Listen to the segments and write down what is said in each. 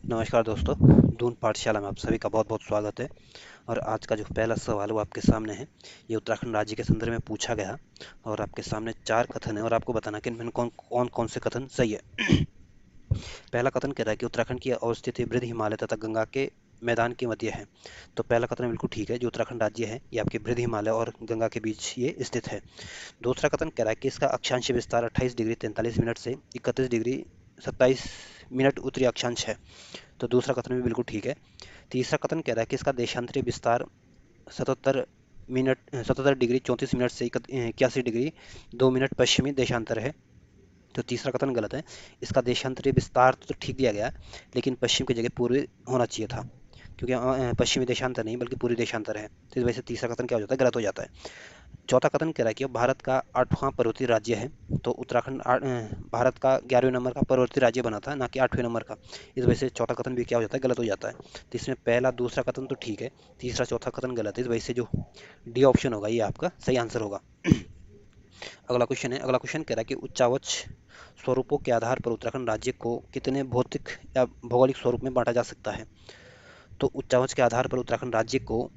नमस्कार दोस्तों, दून पाठशाला में आप सभी का बहुत बहुत स्वागत है। और आज का जो पहला सवाल है वो आपके सामने है। ये उत्तराखंड राज्य के संदर्भ में पूछा गया और आपके सामने 4 कथन है और आपको बताना कि इनमें कौन कौन कौन से कथन सही है। पहला कथन कह रहा है कि उत्तराखंड की अवस्थिति वृद्ध हिमालय तथा गंगा के मैदान के मध्य है। तो पहला कथन बिल्कुल ठीक है। जो उत्तराखंड राज्य है ये आपके वृद्ध हिमालय और गंगा के बीच ये स्थित है। दूसरा कथन कह रहा है कि इसका अक्षांश विस्तार 28 डिग्री 43 मिनट से 31 डिग्री 27 मिनट उत्तरी अक्षांश है। तो दूसरा कथन भी बिल्कुल ठीक है। तीसरा कथन कह रहा है कि इसका देशांतरी विस्तार 77 डिग्री 34 मिनट से 81 डिग्री 2 मिनट पश्चिमी देशांतर है। तो तीसरा कथन गलत है। इसका देशांतरी विस्तार तो ठीक दिया गया लेकिन पश्चिम की जगह पूर्वी होना चाहिए था, क्योंकि पश्चिमी देशांतर नहीं बल्कि पूर्वी देशांतर है। तो इस वजह से तीसरा कथन क्या हो जाता है, गलत हो जाता है। चौथा कथन कह रहा है कि भारत का 8वां पर्वतीय राज्य है। तो उत्तराखंड भारत का 11वें नंबर का पर्वतीय राज्य बना था, ना कि 8वें नंबर का। इस वजह से चौथा कथन भी क्या हो जाता है, गलत हो जाता है। तो इसमें पहला दूसरा कथन तो ठीक है, तीसरा चौथा कथन गलत है। इस वजह से जो डी ऑप्शन होगा ये आपका सही आंसर होगा। अगला क्वेश्चन है। अगला क्वेश्चन कह रहा है कि उच्चावच स्वरूपों के आधार पर उत्तराखंड राज्य को कितने भौतिक या भौगोलिक स्वरूप में बांटा जा सकता है। तो उच्चावच के आधार पर उत्तराखंड राज्य को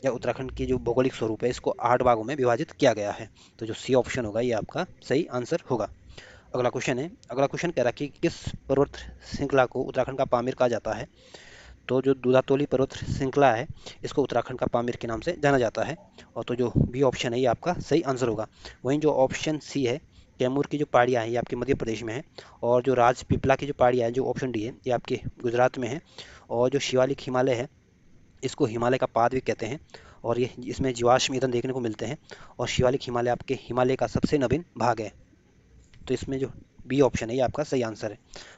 या उत्तराखंड की जो भौगोलिक स्वरूप है इसको 8 भागों में विभाजित किया गया है। तो जो सी ऑप्शन होगा ये आपका सही आंसर होगा। अगला क्वेश्चन है। अगला क्वेश्चन कह रहा है कि किस पर्वत श्रृंखला को उत्तराखंड का पामीर कहा जाता है। तो जो दूधातोली पर्वत श्रृंखला है इसको उत्तराखंड का पामीर के नाम से जाना जाता है। और तो जो बी ऑप्शन है ये आपका सही आंसर होगा। वहीं जो ऑप्शन सी है, कैमूर की जो पहाड़ियाँ हैं ये आपके मध्य प्रदेश में है। और जो राजपीपला की जो पहाड़ियाँ है, जो ऑप्शन डी है, ये आपके गुजरात में है। और जो शिवालिक हिमालय है इसको हिमालय का पाद भी कहते हैं। और ये इसमें जीवाश्म ईंधन देखने को मिलते हैं। और शिवालिक हिमालय आपके हिमालय का सबसे नवीन भाग है। तो इसमें जो बी ऑप्शन है ये आपका सही आंसर है।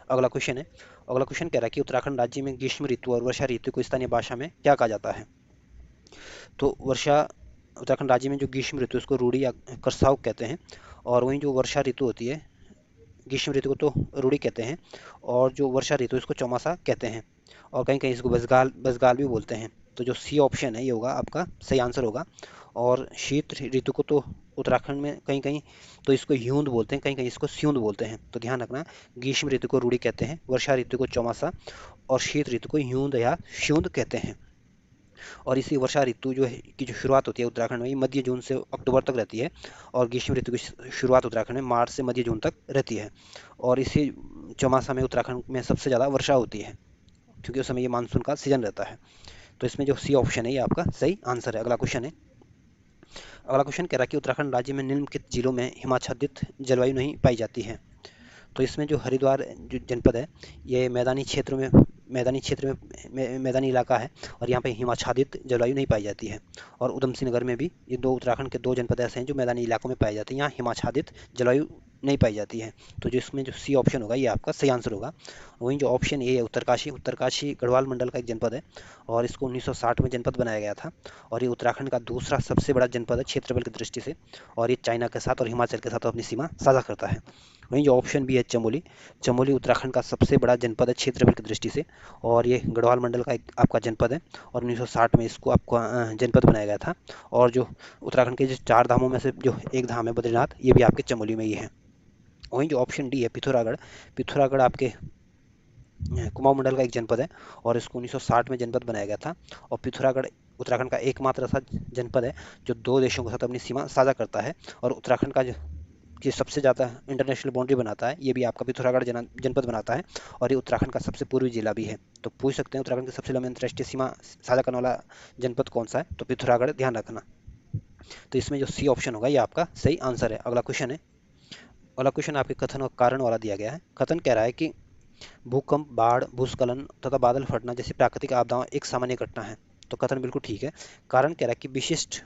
अगला क्वेश्चन है। अगला क्वेश्चन कह रहा है कि उत्तराखंड राज्य में ग्रीष्म ऋतु और वर्षा ऋतु को स्थानीय भाषा में क्या कहा जाता है। तो वर्षा उत्तराखंड राज्य में जो ग्रीष्म ऋतु उसको रूढ़ी या करसाव कहते हैं। और वहीं जो वर्षा ऋतु होती है, ग्रीष्म ऋतु को तो रूढ़ी कहते हैं। और जो वर्षा ऋतु इसको चौमासा कहते हैं। और कहीं कहीं इसको बसगाल बसगाल भी बोलते हैं। तो जो सी ऑप्शन है ये होगा आपका सही आंसर होगा। और शीत ऋतु को तो उत्तराखंड में कहीं कहीं तो इसको ह्यूंद बोलते हैं, कहीं कहीं इसको स्यूंद बोलते हैं। तो ध्यान रखना, ग्रीष्म ऋतु को रूढ़ी कहते हैं, वर्षा ऋतु को चौमासा और शीत ऋतु को ह्यूंद या श्यूंद कहते हैं। और इसी वर्षा ऋतु जो है की जो शुरुआत होती है उत्तराखंड में ये मध्य जून से अक्टूबर तक रहती है। और ग्रीष्म ऋतु की शुरुआत उत्तराखंड में मार्च से मध्य जून तक रहती है। और इसी चौमासा में उत्तराखंड में सबसे ज़्यादा वर्षा होती है, क्योंकि उस समय ये मानसून का सीजन रहता है। तो इसमें जो सी ऑप्शन है ये आपका सही आंसर है। अगला क्वेश्चन है। अगला क्वेश्चन कह रहा है कि उत्तराखंड राज्य में निम्नलिखित जिलों में हिमाच्छादित जलवायु नहीं पाई जाती है। तो इसमें जो हरिद्वार जो जनपद है ये मैदानी इलाका है। और यहाँ पे हिमाच्छादित जलवायु नहीं पाई जाती है। और उधम सिंह नगर में भी ये दो उत्तराखंड के दो जनपद ऐसे हैं जो मैदानी इलाकों में पाए जाते हैं, यहाँ हिमाच्छादित जलवायु नहीं पाई जाती है। तो जो इसमें जो सी ऑप्शन होगा ये आपका सही आंसर होगा। वहीं जो ऑप्शन ए है उत्तरकाशी, उत्तरकाशी गढ़वाल मंडल का एक जनपद है। और इसको 1960 में जनपद बनाया गया था। और ये उत्तराखंड का दूसरा सबसे बड़ा जनपद है क्षेत्रफल की दृष्टि से। और ये चाइना के साथ और हिमाचल के साथ अपनी सीमा साझा करता है। वहीं जो ऑप्शन बी है चमोली, चमोली उत्तराखंड का सबसे बड़ा जनपद है क्षेत्रफल की दृष्टि से। और ये गढ़वाल मंडल का एक आपका जनपद है। और 1960 में इसको आपका जनपद बनाया गया था। और जो उत्तराखंड के जो 4 धामों में से जो एक धाम है बद्रीनाथ, ये भी आपके चमोली में ही है। वहीं जो ऑप्शन डी है पिथौरागढ़, पिथौरागढ़ आपके कुमाऊं मंडल का एक जनपद है। और इसको 1960 में जनपद बनाया गया था। और पिथौरागढ़ उत्तराखंड का एकमात्र ऐसा जनपद है जो 2 देशों के साथ अपनी सीमा साझा करता है। और उत्तराखंड का जो कि सबसे ज़्यादा इंटरनेशनल बाउंड्री बनाता है ये भी आपका पिथौरागढ़ जनपद बनाता है। और ये उत्तराखंड का सबसे पूर्वी जिला भी है। तो पूछ सकते हैं उत्तराखंड की सबसे लंबी अंतर्राष्ट्रीय सीमा साझा करने वाला जनपद कौन सा है, तो पिथौरागढ़, ध्यान रखना। तो इसमें जो सी ऑप्शन होगा ये आपका सही आंसर है। अगला क्वेश्चन है। अगला क्वेश्चन आपके कथन और कारण वाला दिया गया है। कथन कह रहा है कि भूकंप, बाढ़, भूस्खलन तथा बादल फटना जैसी प्राकृतिक आपदाएं एक सामान्य घटना है। तो कथन बिल्कुल ठीक है। कारण कह रहा है कि विशिष्ट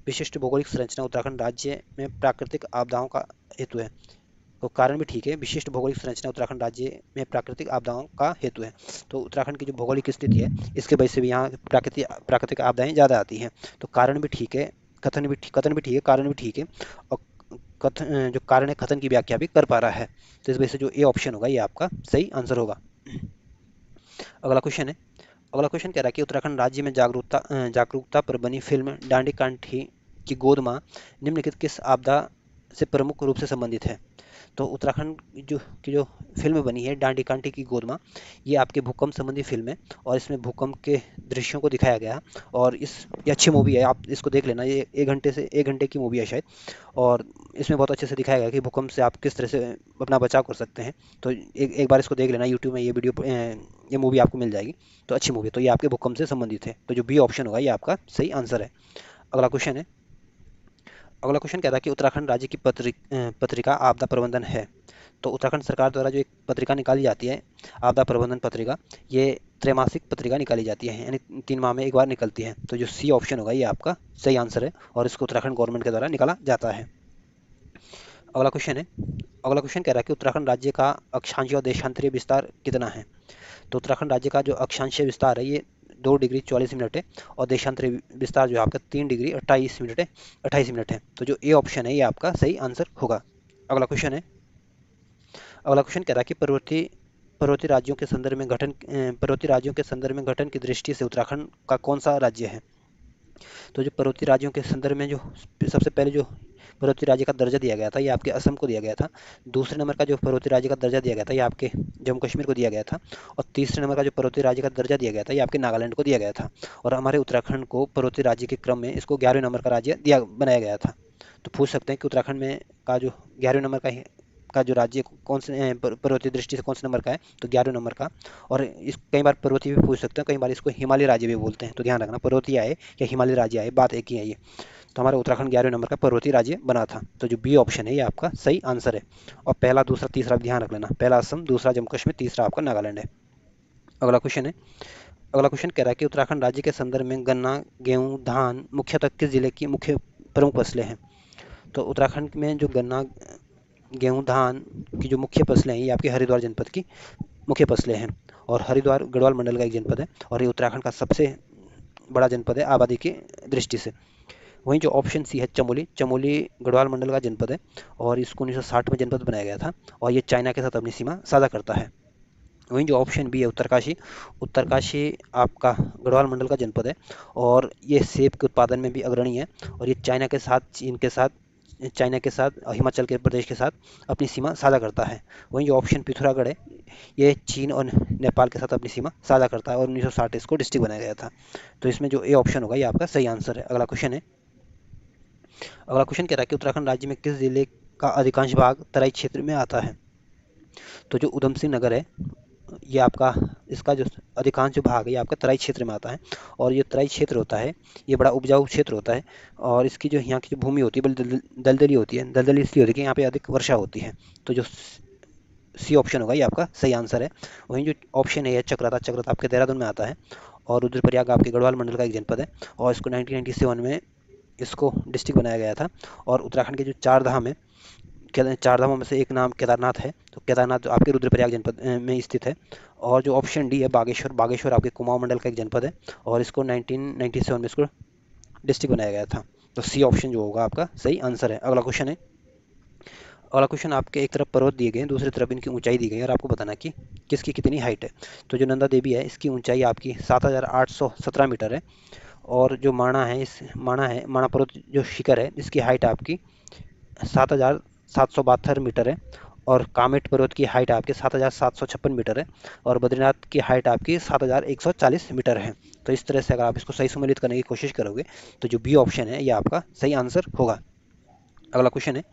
विशिष्ट भौगोलिक संरचना उत्तराखंड राज्य में प्राकृतिक आपदाओं का हेतु है। तो कारण भी ठीक है, विशिष्ट भौगोलिक संरचना उत्तराखंड राज्य में प्राकृतिक आपदाओं का हेतु है। तो उत्तराखंड की जो भौगोलिक स्थिति है इसके वजह से भी यहाँ प्राकृतिक आपदाएं ज़्यादा आती हैं। तो कारण भी ठीक है, कथन भी ठीक है, कारण भी ठीक है। और कथन जो कारण है कथन की व्याख्या भी कर पा रहा है। तो इस वजह से जो ए ऑप्शन होगा ये आपका सही आंसर होगा। अगला क्वेश्चन है। अगला क्वेश्चन कह रहा है कि उत्तराखंड राज्य में जागरूकता पर बनी फिल्म दांडी कांठी की गोद माँ निम्नलिखित किस आपदा से प्रमुख रूप से संबंधित है। तो उत्तराखंड जो फिल्म बनी है डांडी कांटी की गोद माँ, ये आपके भूकंप संबंधी फिल्म है और इसमें भूकंप के दृश्यों को दिखाया गया है। और ये अच्छी मूवी है, आप इसको देख लेना। ये 1 घंटे की मूवी है शायद। और इसमें बहुत अच्छे से दिखाया गया है कि भूकंप से आप किस तरह से अपना बचाव कर सकते हैं। तो एक एक बार इसको देख लेना, यूट्यूब में ये मूवी आपको मिल जाएगी। तो अच्छी मूवी है। तो ये आपके भूकंप से संबंधित है, तो जो बी ऑप्शन होगा ये आपका सही आंसर है। अगला क्वेश्चन है। अगला क्वेश्चन कहता है कि उत्तराखंड राज्य की पत्रिका आपदा प्रबंधन है। तो उत्तराखंड सरकार द्वारा जो एक पत्रिका निकाली जाती है, आपदा प्रबंधन पत्रिका, ये त्रैमासिक पत्रिका निकाली जाती है, यानी 3 माह में एक बार निकलती है। तो जो सी ऑप्शन होगा ये आपका सही आंसर है और इसको उत्तराखंड गवर्नमेंट के द्वारा निकाला जाता है। अगला क्वेश्चन है। अगला क्वेश्चन कह रहा है कि उत्तराखंड राज्य का अक्षांशीय और देशांतरीय विस्तार कितना है। तो उत्तराखंड राज्य का जो अक्षांशीय विस्तार है ये 2 डिग्री 44 मिनट है और देशांतरीय विस्तार जो है आपका 3 डिग्री 28 मिनट है। तो जो ए ऑप्शन है ये आपका सही आंसर होगा। अगला क्वेश्चन है। अगला क्वेश्चन कह रहा है कि पर्वतीय राज्यों के संदर्भ में गठन की दृष्टि से उत्तराखंड का कौन सा राज्य है। तो जो पर्वतीय राज्यों के संदर्भ में जो सबसे पहले जो पर्वतीय राज्य का दर्जा दिया गया था ये आपके असम को दिया गया था। दूसरे नंबर का जो पर्वतीय राज्य का दर्जा दिया गया था ये आपके जम्मू कश्मीर को दिया गया था। और तीसरे नंबर का जो पर्वतीय राज्य का दर्जा दिया गया था ये आपके नागालैंड को दिया गया था। और हमारे उत्तराखंड को पर्वतीय राज्य के क्रम में इसको 11वें नंबर का राज्य दिया बनाया गया था। तो पूछ सकते हैं कि उत्तराखंड में का जो 11वें नंबर का जो राज्य कौन से पर्वतीय दृष्टि से कौन से नंबर का है, तो 11वें नंबर का। और इस कई बार पर्वतीय भी पूछ सकते हैं, कई बार इसको हिमालय राज्य भी बोलते हैं। तो ध्यान रखना, पर्वतीय आए या हिमालय राज्य आए, बात एक ही है ये। तो हमारा उत्तराखंड 11वें नंबर का पर्वतीय राज्य बना था। तो जो बी ऑप्शन है ये आपका सही आंसर है। और पहला दूसरा तीसरा भी ध्यान रख लेना, पहला असम, दूसरा जम्मू कश्मीर, तीसरा आपका नागालैंड है। अगला क्वेश्चन है। अगला क्वेश्चन कह रहा है कि उत्तराखंड राज्य के संदर्भ में गन्ना, गेहूं, धान मुख्यतः किस जिले की मुख्य प्रमुख फसलें हैं। तो उत्तराखंड में जो गन्ना, गेहूं, धान की जो मुख्य फसलें हैं ये आपके हरिद्वार जनपद की मुख्य फसलें हैं। और हरिद्वार गढ़वाल मंडल का एक जनपद है और ये उत्तराखंड का सबसे बड़ा जनपद है आबादी की दृष्टि से। वहीं जो ऑप्शन सी है, चमोली, चमोली गढ़वाल मंडल का जनपद है और इसको 1960 में जनपद बनाया गया था और ये चाइना के साथ अपनी सीमा साझा करता है। वहीं जो ऑप्शन बी है, उत्तरकाशी, उत्तरकाशी आपका गढ़वाल मंडल का जनपद है और ये सेब के उत्पादन में भी अग्रणी है और ये चाइना के साथ, चीन के साथ, चाइना के साथ, हिमाचल के प्रदेश के साथ अपनी सीमा साझा करता है। वहीं जो ऑप्शन पिथौरागढ़ है, ये चीन और नेपाल के साथ अपनी सीमा साझा करता है और 1960 इसको डिस्ट्रिक्ट बनाया गया था। तो इसमें जो ए ऑप्शन होगा ये आपका सही आंसर है। अगला क्वेश्चन है। अगला क्वेश्चन कह रहा है कि उत्तराखंड राज्य में किस जिले का अधिकांश भाग तराई क्षेत्र में आता है। तो जो उधम सिंह नगर है ये आपका, इसका जो अधिकांश जो भाग है ये आपका तराई क्षेत्र में आता है। और ये तराई क्षेत्र होता है ये बड़ा उपजाऊ क्षेत्र होता है और इसकी जो यहाँ की जो भूमि होती है बड़ी दलदली होती है। दलदली इसलिए होती है कि यहाँ पे अधिक वर्षा होती है। तो जो सी ऑप्शन होगा ये आपका सही आंसर है। वहीं जो ऑप्शन है ये चक्राता, चक्राता आपके देहरादून में आता है और रुद्रप्रयाग आपके गढ़वाल मंडल का एक जनपद है और इसको 1997 में इसको डिस्ट्रिक्ट बनाया गया था। और उत्तराखंड के जो 4 धाम है, 4 धामों में से एक नाम केदारनाथ है। तो केदारनाथ जो आपके रुद्रप्रयाग जनपद में स्थित है। और जो ऑप्शन डी है बागेश्वर, बागेश्वर आपके कुमाऊं मंडल का एक जनपद है और इसको 1997 में इसको डिस्ट्रिक्ट बनाया गया था। तो सी ऑप्शन जो होगा आपका सही आंसर है। अगला क्वेश्चन है। अगला क्वेश्चन, आपके एक तरफ पर्वत दिए गए हैं, दूसरी तरफ इनकी ऊंचाई दी गई है और आपको बताना कि किसकी कितनी हाइट है। तो जो नंदा देवी है इसकी ऊंचाई आपकी 7,817 मीटर है। और जो माणा पर्वत जो शिखर है इसकी हाइट आपकी 7,772 मीटर है। और कामेट पर्वत की हाइट आपकी 7,756 मीटर है। और बद्रीनाथ की हाइट आपकी 7,140 मीटर है। तो इस तरह से अगर आप इसको सही सम्मिलित करने की कोशिश करोगे तो जो बी ऑप्शन है ये आपका सही आंसर होगा। अगला क्वेश्चन है।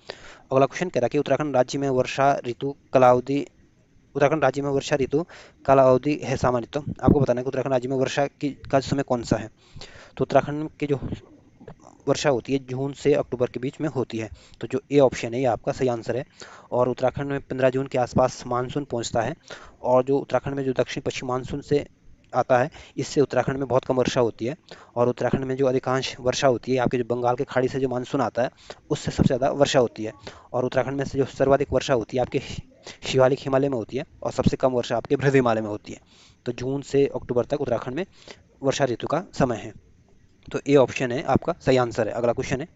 अगला क्वेश्चन कह रहा है कि उत्तराखंड राज्य में वर्षा ऋतु काला अवधि है सामान्य। तो आपको बताना है कि उत्तराखंड राज्य में वर्षा की का समय कौन सा है। तो उत्तराखंड की जो वर्षा होती है जून से अक्टूबर के बीच में होती है। तो जो ए ऑप्शन है ये आपका सही आंसर है। और उत्तराखंड में 15 जून के आसपास मानसून पहुंचता है। और जो उत्तराखंड में जो दक्षिण पश्चिम मानसून से आता है इससे उत्तराखंड में बहुत कम वर्षा होती है। और उत्तराखंड में जो अधिकांश वर्षा होती है आपके जो बंगाल के खाड़ी से जो मानसून आता है उससे सबसे ज़्यादा वर्षा होती है। और उत्तराखंड में से जो सर्वाधिक वर्षा होती है आपके शिवालिक हिमालय में होती है और सबसे कम वर्षा आपके बृहद हिमालय में होती है। तो जून से अक्टूबर तक उत्तराखंड में वर्षा ऋतु का समय है। तो ए ऑप्शन है आपका सही आंसर है। अगला क्वेश्चन है।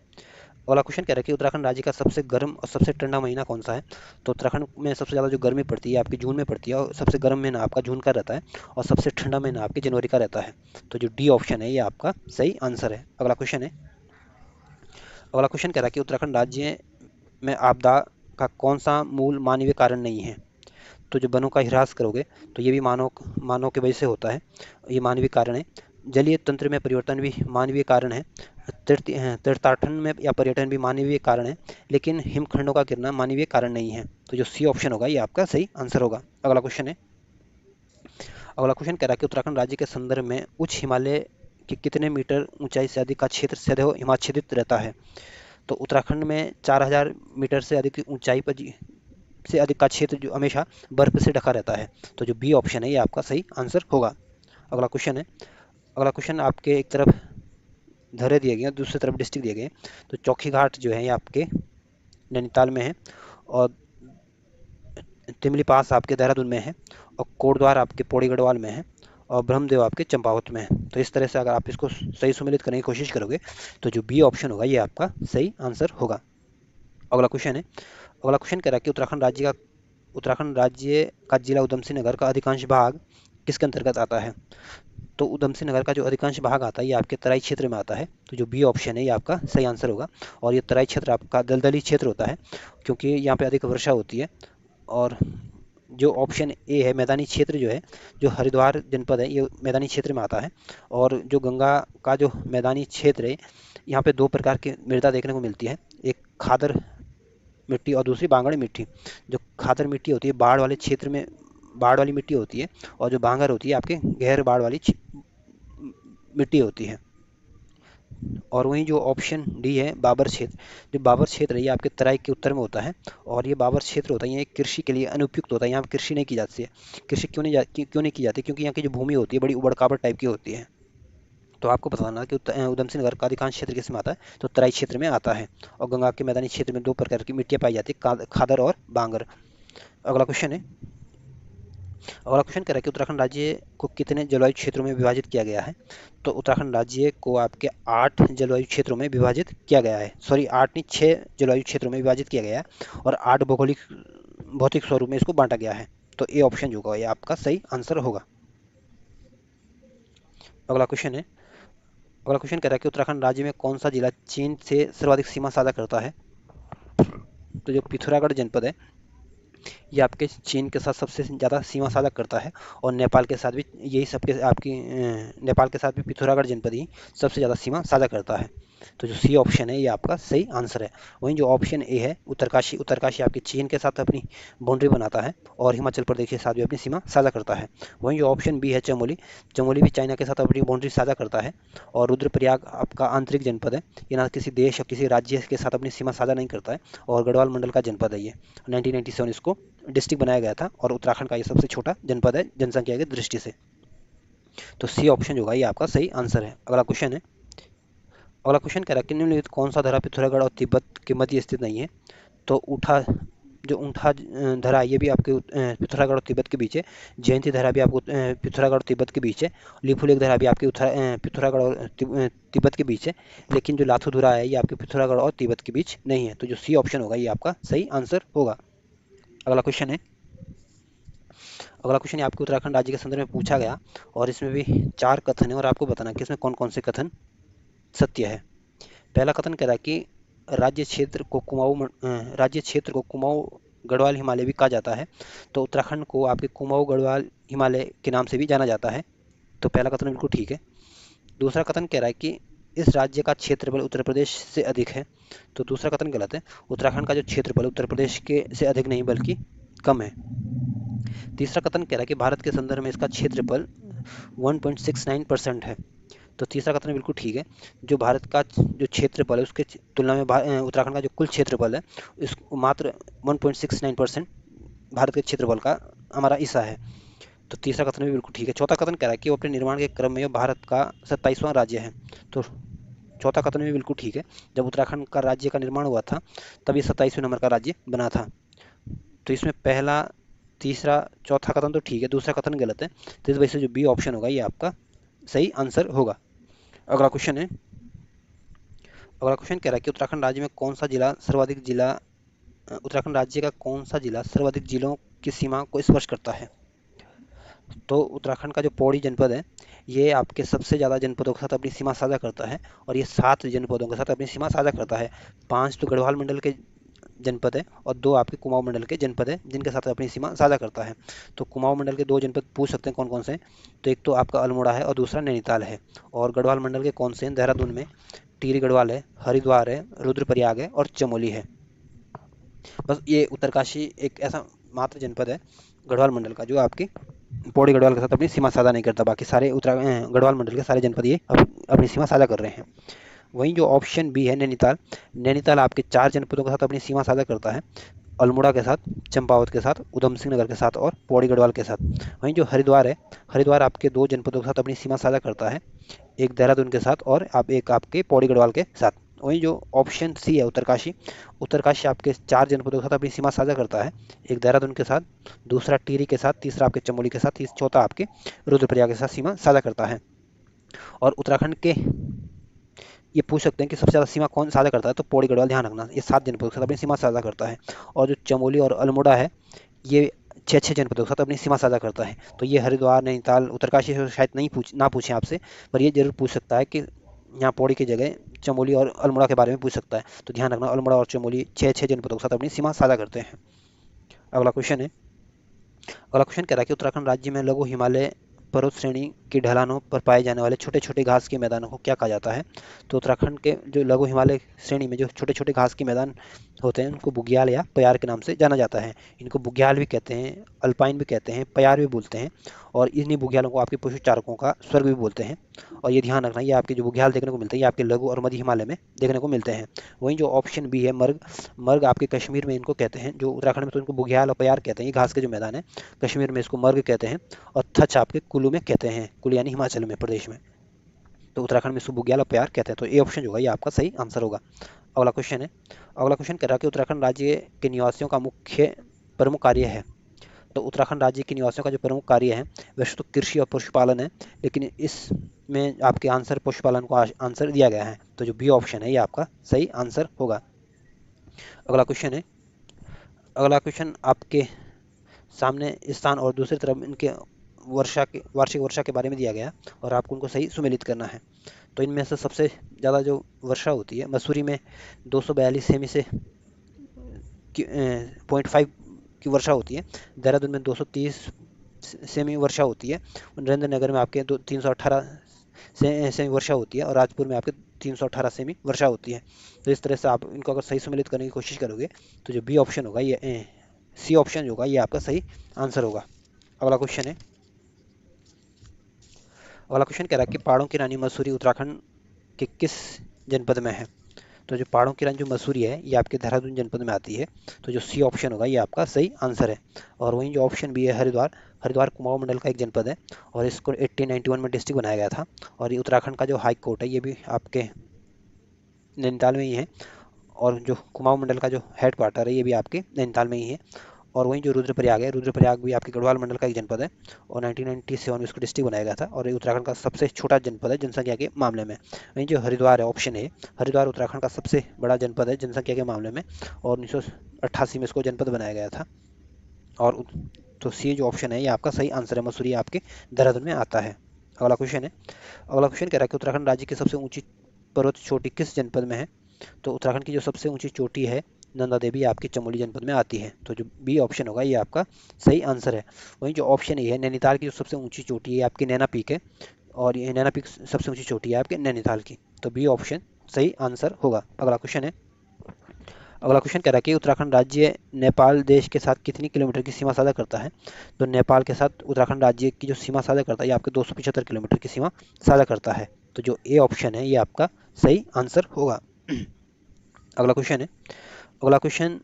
अगला क्वेश्चन कह रहा है कि उत्तराखंड राज्य का सबसे गर्म और सबसे ठंडा महीना कौन सा है। तो उत्तराखंड में सबसे ज़्यादा जो गर्मी पड़ती है आपकी जून में पड़ती है और सबसे गर्म महीना आपका जून का रहता है और सबसे ठंडा महीना आपके जनवरी का रहता है। तो जो डी ऑप्शन है ये आपका सही आंसर है। अगला क्वेश्चन है। अगला क्वेश्चन कह रहा है कि उत्तराखंड राज्य में आपदा का कौन सा मूल मानवीय कारण नहीं है? तो जो वनों का ह्रास करोगे तो ये भी मानव मानव की वजह से होता है, ये मानवीय कारण है। जलीय तंत्र में परिवर्तन भी मानवीय कारण है। तीर्थाटन में या पर्यटन भी मानवीय कारण है, लेकिन हिमखंडों का गिरना मानवीय कारण नहीं है। तो जो सी ऑप्शन होगा ये आपका सही आंसर होगा। अगला क्वेश्चन है। अगला क्वेश्चन कह रहा है कि उत्तराखंड राज्य के संदर्भ में उच्च हिमालय के कितने मीटर ऊंचाई से अधिक का क्षेत्र सदैव हिमाच्छादित रहता है? तो उत्तराखंड में 4000 मीटर से अधिक की ऊंचाई पर से अधिक का क्षेत्र जो हमेशा बर्फ से ढका रहता है। तो जो बी ऑप्शन है ये आपका सही आंसर होगा। अगला क्वेश्चन है। अगला क्वेश्चन आपके एक तरफ धरे दिए गए हैं, दूसरी तरफ डिस्ट्रिक्ट दिए गए हैं। तो चौखी घाट जो है ये आपके नैनीताल में है, और तिमली पास आपके देहरादून में है, और कोटद्वार आपके पौड़ी गढ़वाल में है, और ब्रह्मदेव आपके चंपावत में है। तो इस तरह से अगर आप इसको सही सुमेलित करने की कोशिश करोगे तो जो बी ऑप्शन होगा ये आपका सही आंसर होगा। अगला क्वेश्चन है। अगला क्वेश्चन कह रहा है कि उत्तराखंड राज्य का जिला उधम सिंह नगर का अधिकांश भाग किसके अंतर्गत आता है? तो उधम सिंह नगर का जो अधिकांश भाग आता है ये आपके तराई क्षेत्र में आता है। तो जो बी ऑप्शन है ये आपका सही आंसर होगा। और ये तराई क्षेत्र आपका दलदली क्षेत्र होता है, क्योंकि यहाँ पे अधिक वर्षा होती है। और जो ऑप्शन ए है मैदानी क्षेत्र जो है, जो हरिद्वार जनपद है ये मैदानी क्षेत्र में आता है। और जो गंगा का जो मैदानी क्षेत्र है, यहाँ पे दो प्रकार की मृदा देखने को मिलती है, एक खादर मिट्टी और दूसरी बांगड़ी मिट्टी। जो खादर मिट्टी होती है बाढ़ वाले क्षेत्र में बाढ़ वाली मिट्टी होती है, और जो बांगर होती है आपके गैर बाढ़ वाली मिट्टी होती है। और वहीं जो ऑप्शन डी है बाबर क्षेत्र, जो बाबर क्षेत्र है ये आपके तराई के उत्तर में होता है। और ये बाबर क्षेत्र होता है ये कृषि के लिए अनुपयुक्त होता है, यहाँ कृषि नहीं की जाती है। कृषि क्यों नहीं की जाती? क्योंकि यहाँ की जो भूमि होती है बड़ी उबड़ खाबड़ टाइप की होती है। तो आपको बताना कि उधम सिंह नगर का अधिकांश क्षेत्र किस में आता है? तो तराई क्षेत्र में आता है। और गंगा के मैदानी क्षेत्र में दो प्रकार की मिट्टियाँ पाई जाती है, खादर और बांगर। अगला क्वेश्चन है। अगला क्वेश्चन कह रहा है कि उत्तराखंड राज्य को कितने जलवायु क्षेत्रों में विभाजित किया गया है? तो उत्तराखंड राज्य को आपके 8 जलवायु क्षेत्रों में विभाजित किया गया है, सॉरी 8 नहीं 6 जलवायु क्षेत्रों में विभाजित किया गया है, और 8 भौगोलिक भौतिक स्वरूप में इसको बांटा गया है। तो ए ऑप्शन जो होगा ये आपका सही आंसर होगा। अगला क्वेश्चन है। अगला क्वेश्चन कह रहा है कि उत्तराखंड राज्य में कौन सा जिला चीन से सर्वाधिक सीमा साझा करता है? तो जो पिथौरागढ़ जनपद है ये आपके चीन के साथ सबसे ज़्यादा सीमा साझा करता है, और नेपाल के साथ भी यही सबके आपकी नेपाल के साथ भी पिथौरागढ़ जनपद ही सबसे ज़्यादा सीमा साझा करता है। तो जो सी ऑप्शन है ये आपका सही आंसर है। वहीं जो ऑप्शन ए है उत्तरकाशी आपके चीन के साथ अपनी बाउंड्री बनाता है, और हिमाचल प्रदेश के साथ भी अपनी सीमा साझा करता है। वहीं जो ऑप्शन बी है चमोली, चमोली भी चाइना के साथ अपनी बाउंड्री साझा करता है। और रुद्रप्रयाग आपका आंतरिक जनपद है, ये ना किसी देश या किसी राज्य के साथ अपनी सीमा साझा नहीं करता है, और गढ़वाल मंडल का जनपद है ये। 1997 इसको डिस्ट्रिक्ट बनाया गया था, और उत्तराखंड का ये सबसे छोटा जनपद है जनसंख्या की दृष्टि से। तो सी ऑप्शन जो होगा ये आपका सही आंसर है। अगला क्वेश्चन है। अगला क्वेश्चन कह रहा है कि निम्नलिखित कौन सा धरा पिथौरागढ़ और तिब्बत के मध्य स्थित नहीं है? तो ऊँटा धरा ये भी आपके पिथौरागढ़ और तिब्बत के बीच है। जयंती धरा भी आपको पिथौरागढ़ और तिब्बत के बीच है। लिपुलेख धरा भी आपके पिथौरागढ़ और तिब्बत के बीच है। लेकिन जो लाथू धुरा है ये आपके पिथौरागढ़ और तिब्बत के बीच नहीं है। तो जो सी ऑप्शन होगा ये आपका सही आंसर होगा। अगला क्वेश्चन है। अगला क्वेश्चन आपके उत्तराखंड राज्य के संदर्भ में पूछा गया, और इसमें भी 4 कथन है, और आपको बताना कि इसमें कौन कौन से कथन सत्य है। पहला कथन कह रहा है कि राज्य क्षेत्र को कुमाऊं गढ़वाल हिमालय भी कहा जाता है। तो उत्तराखंड को आपके कुमाऊं गढ़वाल हिमालय के नाम से भी जाना जाता है। तो पहला कथन बिल्कुल ठीक है। दूसरा कथन कह रहा है कि इस राज्य का क्षेत्रफल उत्तर प्रदेश से अधिक है। तो दूसरा कथन गलत है। उत्तराखंड का जो क्षेत्रफल उत्तर प्रदेश के से अधिक नहीं बल्कि कम है। तीसरा कथन कह रहा है कि भारत के संदर्भ में इसका क्षेत्रफल 1.69% है। तो तीसरा कथन बिल्कुल ठीक है। जो भारत का जो क्षेत्रफल है उसके तुलना में उत्तराखंड का जो कुल क्षेत्रफल है इस मात्र 1.69% भारत के क्षेत्रफल का हमारा हिस्सा है। तो तीसरा कथन भी बिल्कुल ठीक है। चौथा कथन कह रहा है कि वो अपने निर्माण के क्रम में यह भारत का 27वां राज्य है। तो चौथा कथन भी बिल्कुल ठीक है। जब उत्तराखंड का राज्य का निर्माण हुआ था तब ये 27वें नंबर का राज्य बना था। तो इसमें पहला तीसरा चौथा कथन तो ठीक है, दूसरा कथन गलत है। तो इस वजह से जो बी ऑप्शन होगा ये आपका सही आंसर होगा। अगला क्वेश्चन है। अगला क्वेश्चन कह रहा है कि उत्तराखंड राज्य का कौन सा जिला सर्वाधिक जिलों की सीमा को स्पर्श करता है? तो उत्तराखंड का जो पौड़ी जनपद है ये आपके सबसे ज़्यादा जनपदों के साथ अपनी सीमा साझा करता है, और ये 7 जनपदों के साथ अपनी सीमा साझा करता है। 5 तो गढ़वाल मंडल के जनपद है और दो आपके कुमाऊं मंडल के जनपद है जिनके साथ अपनी सीमा साझा करता है। तो कुमाऊं मंडल के दो जनपद पूछ सकते हैं कौन कौन से हैं। तो एक तो आपका अल्मोड़ा है और दूसरा नैनीताल है। और गढ़वाल मंडल के कौन से हैं? देहरादून में टिहरी गढ़वाल है, हरिद्वार है, रुद्रप्रयाग है और चमोली है। बस ये उत्तरकाशी एक ऐसा मात्र जनपद है गढ़वाल मंडल का जो आपकी पौड़ी गढ़वाल के साथ अपनी सीमा साझा नहीं करता। बाकी सारे गढ़वाल मंडल के सारे जनपद ये अपनी सीमा साझा कर रहे हैं। वहीं जो ऑप्शन बी है नैनीताल, नैनीताल आपके चार जनपदों के साथ अपनी सीमा साझा करता है। अल्मोड़ा के साथ, चंपावत के साथ, उधम सिंह नगर के साथ और पौड़ी गढ़वाल के साथ। वहीं जो हरिद्वार है, हरिद्वार आपके दो जनपदों के साथ अपनी सीमा साझा करता है, एक देहरादून के साथ और आप एक आपके पौड़ी गढ़वाल के साथ। वहीं जो ऑप्शन सी है उत्तरकाशी, उत्तरकाशी आपके चार जनपदों के साथ अपनी सीमा साझा करता है, एक देहरादून के साथ, दूसरा टिहरी के साथ, तीसरा आपके चमोली के साथ, चौथा आपके रुद्रप्रयाग के साथ सीमा साझा करता है। और उत्तराखंड के ये पूछ सकते हैं कि सबसे ज़्यादा सीमा कौन साझा करता है, तो पौड़ी गढ़वाल ध्यान रखना, ये सात जनपदों के साथ अपनी सीमा साझा करता है। और जो चमोली और अल्मोड़ा है ये छः छः जनपदों के साथ अपनी सीमा साझा करता है। तो ये हरिद्वार, नैनीताल, उत्तरकाशी से शायद नहीं ना पूछें आपसे, पर ये जरूर पूछ सकता है कि यहाँ पौड़ी की जगह चमोली और अल्मोड़ा के बारे में पूछ सकता है। तो ध्यान रखना अल्मोड़ा और चमोली छः छः जनपदों के साथ अपनी सीमा साझा करते हैं। अगला क्वेश्चन है, अगला क्वेश्चन कह रहा है कि उत्तराखंड राज्य में लघु हिमालय पर्वत श्रेणी की ढलानों पर पाए जाने वाले छोटे छोटे घास के मैदानों को क्या कहा जाता है? तो उत्तराखंड के जो लघु हिमालय श्रेणी में जो छोटे छोटे घास के मैदान होते हैं उनको बुग्याल या प्यार के नाम से जाना जाता है। इनको बुग्याल भी कहते हैं, अल्पाइन भी कहते हैं, प्यार भी बोलते हैं और इन्हीं बुग्यालों को आपके पशु चारकों का स्वर्ग भी बोलते हैं। और ये ध्यान रखना, ये आपके जो बुग्याल देखने को मिलते हैं ये आपके लघु और मध्य हिमालय में देखने को मिलते हैं। वहीं जो ऑप्शन बी है मर्ग, मर्ग आपके कश्मीर में इनको कहते हैं, जो उत्तराखंड में तो इनको बुग्याल और प्यार कहते हैं, ये घास के जो मैदान है, कश्मीर में इसको मर्ग कहते हैं। और थच आपके कुल्लू में कहते हैं, कुल्लू यानी हिमाचल में प्रदेश में। तो उत्तराखंड में इसको बुग्याल और प्यार कहते हैं। तो ये ऑप्शन जो होगा ये आपका सही आंसर होगा। अगला क्वेश्चन है, अगला क्वेश्चन कह रहा है कि उत्तराखंड राज्य के निवासियों का मुख्य प्रमुख कार्य है। तो उत्तराखंड राज्य के निवासियों का जो प्रमुख कार्य है वैसे तो कृषि और पशुपालन है, लेकिन इसमें आपके आंसर पशुपालन को आंसर दिया गया है। तो जो बी ऑप्शन है ये आपका सही आंसर होगा। अगला क्वेश्चन है, अगला क्वेश्चन आपके सामने स्थान और दूसरी तरफ इनके वर्षा के वार्षिक वर्षा के बारे में दिया गया और आपको उनको सही सुमेलित करना है। तो इनमें से सबसे ज़्यादा जो वर्षा होती है मसूरी में 242 सेमी से 0.5 की वर्षा होती है, देहरादून में 230 सेमी वर्षा होती है, नरेंद्र नगर में आपके 318 सेमी वर्षा होती है और राजपुर में आपके 318 सेमी वर्षा होती है। तो इस तरह से आप इनको अगर सही सम्मिलित करने की कोशिश करोगे तो जो बी ऑप्शन होगा ये सी ऑप्शन जो होगा ये आपका सही आंसर होगा। अगला क्वेश्चन है, अगला क्वेश्चन कह रहा है कि पहाड़ों की रानी मसूरी उत्तराखंड के किस जनपद में है? तो जो पहाड़ों की रानी जो मसूरी है ये आपके देहरादून जनपद में आती है। तो जो सी ऑप्शन होगा ये आपका सही आंसर है। और वहीं जो ऑप्शन बी है हरिद्वार, हरिद्वार कुमाऊं मंडल का एक जनपद है और इसको 1891 में डिस्ट्रिक्ट बनाया गया था। और ये उत्तराखंड का जो हाई कोर्ट है ये भी आपके नैनीताल में ही है। और जो कुमाऊं मंडल का जो हेड क्वार्टर है ये भी आपके नैनीताल में ही है। और वहीं जो रुद्रप्रयाग है, रुद्रप्रयाग भी आपके गढ़वाल मंडल का एक जनपद है और 1997 में इसको डिस्ट्रिक्ट बनाया गया था और ये उत्तराखंड का सबसे छोटा जनपद है जनसंख्या के मामले में। वहीं जो हरिद्वार है ऑप्शन है, हरिद्वार उत्तराखंड का सबसे बड़ा जनपद है जनसंख्या के मामले में और 1988 में इसको जनपद बनाया गया था। और तो सी जो ऑप्शन है ये आपका सही आंसर है, मसूरी आपके देहरादून में आता है। अगला क्वेश्चन है, अगला क्वेश्चन कह रहा है कि उत्तराखंड राज्य की सबसे ऊंची पर्वत चोटी किस जनपद में है? तो उत्तराखंड की जो सबसे ऊंची चोटी है नंदा देवी आपकी चमोली जनपद में आती है। तो जो बी ऑप्शन होगा ये आपका सही आंसर है। वहीं जो ऑप्शन ए है नैनीताल की जो सबसे ऊंची चोटी है आपकी नैना पीक है और ये नैना पीक सबसे ऊंची चोटी है आपके नैनीताल की। तो बी ऑप्शन सही आंसर होगा। अगला क्वेश्चन है, अगला क्वेश्चन कह रहा है कि उत्तराखंड राज्य नेपाल देश के साथ कितनी किलोमीटर की सीमा साझा करता है? तो नेपाल के साथ उत्तराखंड राज्य की जो सीमा साझा करता है ये आपके 275 किलोमीटर की सीमा साझा करता है। तो जो ए ऑप्शन है ये आपका सही आंसर होगा। अगला क्वेश्चन है, अगला क्वेश्चन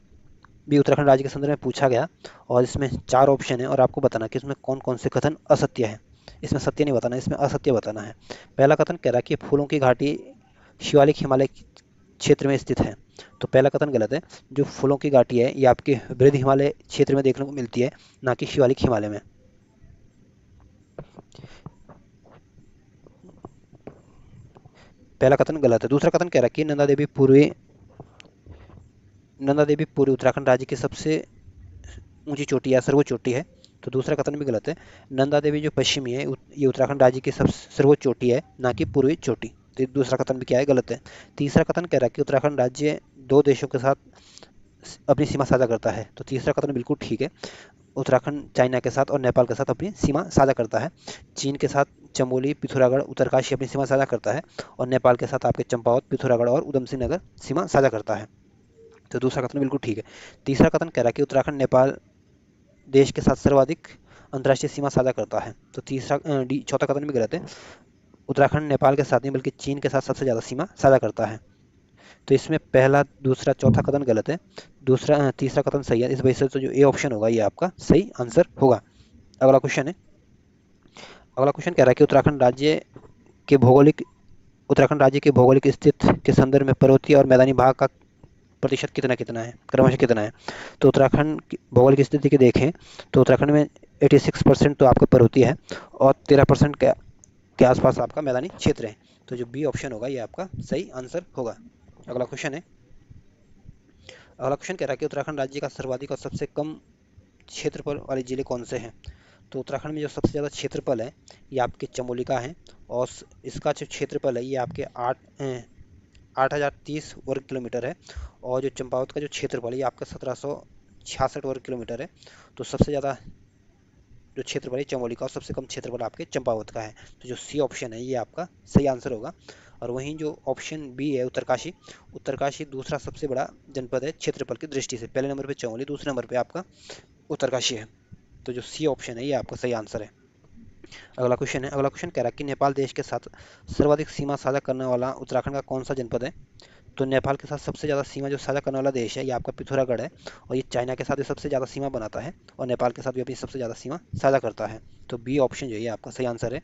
भी उत्तराखंड राज्य के संदर्भ में पूछा गया और इसमें चार ऑप्शन है और आपको बताना कि इसमें कौन कौन से कथन असत्य है। इसमें सत्य नहीं बताना, इसमें असत्य बताना है। पहला कथन कह रहा है कि फूलों की घाटी शिवालिक हिमालय क्षेत्र में स्थित है। तो पहला कथन गलत है। जो फूलों की घाटी है ये आपके वृद्ध हिमालय क्षेत्र में देखने को मिलती है, ना कि शिवालिक हिमालय में। पहला कथन गलत है। दूसरा कथन कह रहा है कि नंदा देवी पूर्वी उत्तराखंड राज्य की सबसे ऊंची चोटी या सर्वोच्च चोटी है। तो दूसरा कथन भी गलत है। नंदा देवी जो पश्चिमी है ये उत्तराखंड राज्य की सब सर्वोच्च चोटी है, ना कि पूर्वी चोटी। तो दूसरा कथन भी क्या है, गलत है। तीसरा कथन कह रहा है कि उत्तराखंड राज्य दो देशों के साथ अपनी सीमा साझा करता है। तो तीसरा कथन बिल्कुल ठीक है। उत्तराखंड चाइना के साथ और नेपाल के साथ अपनी सीमा साझा करता है। चीन के साथ चमोली, पिथौरागढ़, उत्तरकाशी अपनी सीमा साझा करता है और नेपाल के साथ आपके चंपावत, पिथौरागढ़ और उधमसिंह नगर सीमा साझा करता है। तो दूसरा कथन बिल्कुल ठीक है। तीसरा कथन कह रहा है कि उत्तराखंड नेपाल देश के साथ सर्वाधिक अंतर्राष्ट्रीय सीमा साझा करता है। तो चौथा कथन भी गलत है। उत्तराखंड नेपाल के साथ नहीं बल्कि चीन के साथ सबसे ज़्यादा सीमा साझा करता है। तो इसमें पहला, दूसरा, चौथा कथन गलत है। तीसरा कथन सही है। इस वजह से तो जो ए ऑप्शन होगा ये आपका सही आंसर होगा। अगला क्वेश्चन है। अगला क्वेश्चन कह रहा है कि के भौगोलिक उत्तराखंड राज्य के भौगोलिक स्थिति के संदर्भ में पर्वतीय और मैदानी भाग का प्रतिशत कितना कितना है, क्रमशः कितना है। तो उत्तराखंड की भौगोलिक स्थिति की देखें तो उत्तराखंड में 86% तो आपका पर्वतीय है और 13% के आसपास आपका मैदानी क्षेत्र है। तो जो बी ऑप्शन होगा ये आपका सही आंसर होगा। अगला क्वेश्चन है। अगला क्वेश्चन कह रहा है कि उत्तराखंड राज्य का सर्वाधिक और सबसे कम क्षेत्रफल वाले जिले कौन से हैं। तो उत्तराखंड में जो सबसे ज़्यादा क्षेत्रफल है ये आपके चमोली का है और इसका जो क्षेत्रफल है ये आपके 8,030 वर्ग किलोमीटर है और जो चंपावत का जो क्षेत्रफल है ये आपका 1766 वर्ग किलोमीटर है। तो सबसे ज़्यादा जो क्षेत्रफल है चमोली का और सबसे कम क्षेत्रफल आपके चंपावत का है। तो जो सी ऑप्शन है ये आपका सही आंसर होगा। और वहीं जो ऑप्शन बी है उत्तरकाशी, उत्तरकाशी दूसरा सबसे बड़ा जनपद है क्षेत्रफल की दृष्टि से। पहले नंबर पे चमोली, दूसरे नंबर पे आपका उत्तरकाशी है। तो जो सी ऑप्शन है ये आपका सही आंसर है। अगला क्वेश्चन है। अगला क्वेश्चन कह रहा है कि नेपाल देश के साथ सर्वाधिक सीमा साझा करने वाला उत्तराखंड का कौन सा जनपद है। तो नेपाल के साथ सबसे ज़्यादा सीमा जो साझा करने वाला देश है ये आपका पिथौरागढ़ है और ये चाइना के साथ भी सबसे ज़्यादा सीमा बनाता है और नेपाल के साथ भी अपनी सबसे ज़्यादा सीमा साझा करता है। तो बी ऑप्शन जो है ये आपका सही आंसर है।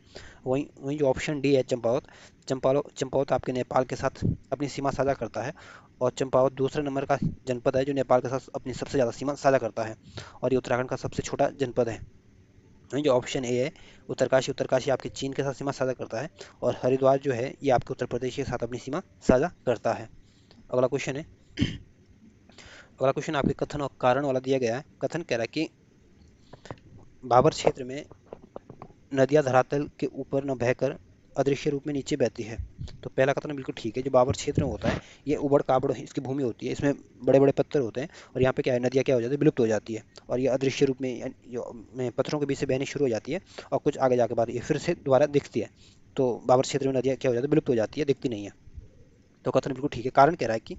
वहीं वहीं जो ऑप्शन डी है चंपावत आपके नेपाल के साथ अपनी सीमा साझा करता है और चंपावत दूसरे नंबर का जनपद है जो नेपाल के साथ अपनी सबसे ज़्यादा सीमा साझा करता है और ये उत्तराखंड का सबसे छोटा जनपद है। वहीं जो ऑप्शन ए है उत्तरकाशी आपके चीन के साथ सीमा साझा करता है और हरिद्वार जो है ये आपके उत्तर प्रदेश के साथ अपनी सीमा साझा करता है। अगला क्वेश्चन है। अगला क्वेश्चन आपके कथन और कारण वाला दिया गया है। कथन कह रहा है कि बाबर क्षेत्र में नदियां धरातल के ऊपर न बहकर अदृश्य रूप में नीचे बहती है। तो पहला कथन बिल्कुल ठीक है। जो बाबर क्षेत्र में होता है ये उबड़ खाबड़ इसकी भूमि होती है, इसमें बड़े बड़े पत्थर होते हैं और यहाँ पे क्या है नदियाँ क्या हो जाती है, विलुप्त हो जाती है और ये अदृश्य रूप में पत्थरों के बीच से बहनी शुरू हो जाती है और कुछ आगे जाके बाद ये फिर से दोबारा दिखती है। तो बाबर क्षेत्र में नदियाँ क्या हो जाती है, विलुप्त हो जाती है, दिखती नहीं है। तो कथन बिल्कुल ठीक है। कारण कह रहा है कि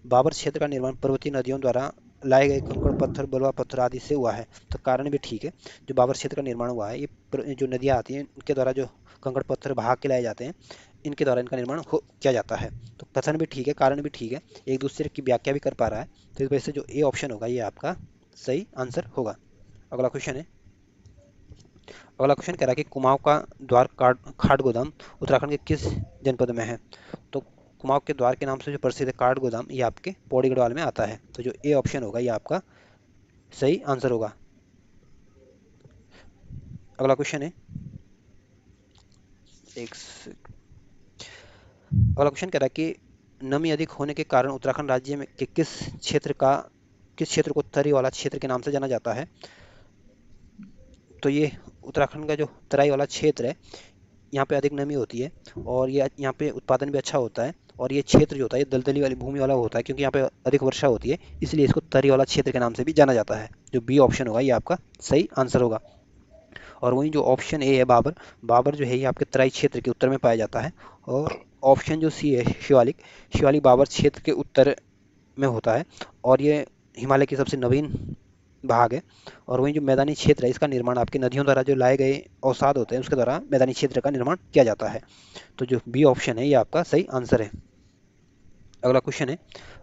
बाबर क्षेत्र का निर्माण पर्वतीय नदियों द्वारा लाए गए कंकड़ पत्थर, बलुआ पत्थर आदि से हुआ है। तो कारण भी ठीक है। जो बाबर क्षेत्र का निर्माण हुआ है ये जो नदियाँ आती हैं इनके द्वारा जो कंकड़ पत्थर बहा के लाए जाते हैं इनके द्वारा इनका निर्माण किया जाता है। तो कथन भी ठीक है, कारण भी ठीक है, एक दूसरे की व्याख्या भी कर पा रहा है। तो इस वजह से जो ए ऑप्शन होगा ये आपका सही आंसर होगा। अगला क्वेश्चन है। अगला क्वेश्चन कह रहा है कि कुमाऊं का द्वार खाट गोदाम उत्तराखंड के किस जनपद में है। तो कुमाऊं के द्वार के नाम से जो प्रसिद्ध है काठ गोदाम ये आपके पौड़ी गढ़वाल में आता है। तो जो ए ऑप्शन होगा ये आपका सही आंसर होगा। अगला क्वेश्चन है। अगला क्वेश्चन कह रहा है कि नमी अधिक होने के कारण उत्तराखंड राज्य में के किस क्षेत्र को तरी वाला क्षेत्र के नाम से जाना जाता है। तो ये उत्तराखंड का जो तराई वाला क्षेत्र है यहाँ पे अधिक नमी होती है और ये यहाँ पे उत्पादन भी अच्छा होता है और ये क्षेत्र जो होता है ये दलदली वाली भूमि वाला होता है क्योंकि यहाँ पे अधिक वर्षा होती है, इसलिए इसको तरी वाला क्षेत्र के नाम से भी जाना जाता है। जो बी ऑप्शन होगा ये आपका सही आंसर होगा। और वहीं जो ऑप्शन ए है बाबर जो है ये आपके तराई क्षेत्र के उत्तर में पाया जाता है और ऑप्शन जो सी है शिवालिक बाबर क्षेत्र के उत्तर में होता है और ये हिमालय की सबसे नवीन भाग है। और वहीं जो मैदानी क्षेत्र है इसका निर्माण आपकी नदियों द्वारा जो लाए गए अवसाद होते हैं उसके द्वारा मैदानी क्षेत्र का निर्माण किया जाता है। तो जो बी ऑप्शन है ये आपका सही आंसर है। अगला क्वेश्चन है।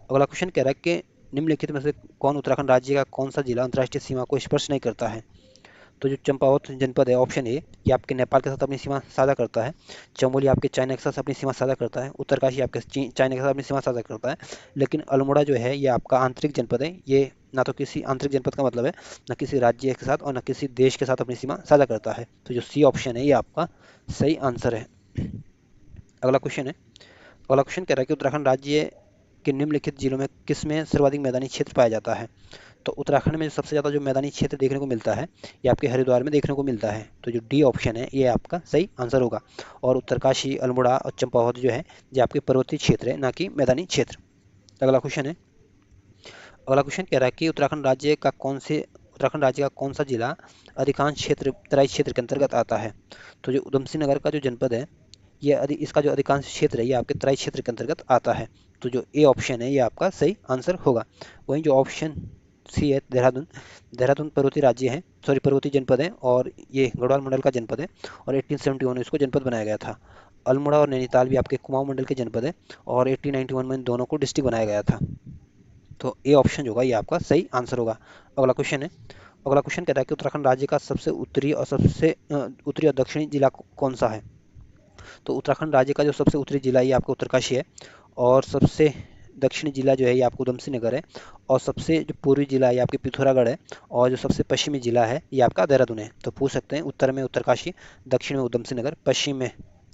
अगला क्वेश्चन कह रहा है कि निम्नलिखित में से कौन उत्तराखंड राज्य का कौन सा जिला अंतर्राष्ट्रीय सीमा को स्पर्श नहीं करता है। तो जो चंपावत जनपद है ऑप्शन ए ये आपके नेपाल के साथ अपनी सीमा साझा करता है। चमोली आपके चाइना के साथ अपनी सीमा साझा करता है। उत्तरकाशी आपके चाइना के साथ अपनी सीमा साझा करता है। लेकिन अल्मोड़ा जो है ये आपका आंतरिक जनपद है, ये ना तो किसी आंतरिक जनपद का मतलब है न किसी राज्य के साथ और न किसी देश के साथ अपनी सीमा साझा करता है। तो जो सी ऑप्शन है ये आपका सही आंसर है। अगला क्वेश्चन है। अगला क्वेश्चन कह रहा है कि उत्तराखंड राज्य के निम्नलिखित जिलों में किस में सर्वाधिक मैदानी क्षेत्र पाया जाता है। तो उत्तराखंड में सबसे ज़्यादा जो मैदानी क्षेत्र देखने को मिलता है ये आपके हरिद्वार में देखने को मिलता है। तो जो डी ऑप्शन है ये आपका सही आंसर होगा। और उत्तरकाशी, अल्मोड़ा और चंपावत जो है ये आपके पर्वतीय क्षेत्र है ना कि मैदानी क्षेत्र। अगला क्वेश्चन है। अगला क्वेश्चन कह रहा है कि उत्तराखंड राज्य का कौन सा जिला अधिकांश क्षेत्र तराई क्षेत्र के अंतर्गत आता है। तो जो उधम सिंह नगर का जो जनपद है, ये इसका जो अधिकांश क्षेत्र है ये आपके तराई क्षेत्र के अंतर्गत आता है। तो जो ए ऑप्शन है ये आपका सही आंसर होगा। वहीं जो ऑप्शन सी है देहरादून, देहरादून पर्वतीय राज्य है, सॉरी पर्वतीय जनपद है, और ये गढ़वाल मंडल का जनपद है, और 1871 में इसको जनपद बनाया गया था। अल्मोड़ा और नैनीताल भी आपके कुमाऊं मंडल के जनपद है, और 1891 में इन दोनों को डिस्ट्रिक्ट बनाया गया था। तो ए ऑप्शन जो होगा ये आपका सही आंसर होगा। अगला क्वेश्चन है, अगला क्वेश्चन कहता है कि उत्तराखंड राज्य का सबसे उत्तरी और दक्षिणी जिला कौन सा है। तो उत्तराखंड राज्य का जो सबसे उत्तरी जिला है ये आपका उत्तरकाशी है, और सबसे दक्षिणी जिला जो है ये आपका उधम सिंह नगर है, और सबसे जो पूर्वी जिला है ये आपके पिथौरागढ़ है, और जो सबसे पश्चिमी जिला है ये आपका देहरादून है। तो पूछ सकते हैं उत्तर में उत्तरकाशी, दक्षिण में उधम सिंह नगर, पश्चिम में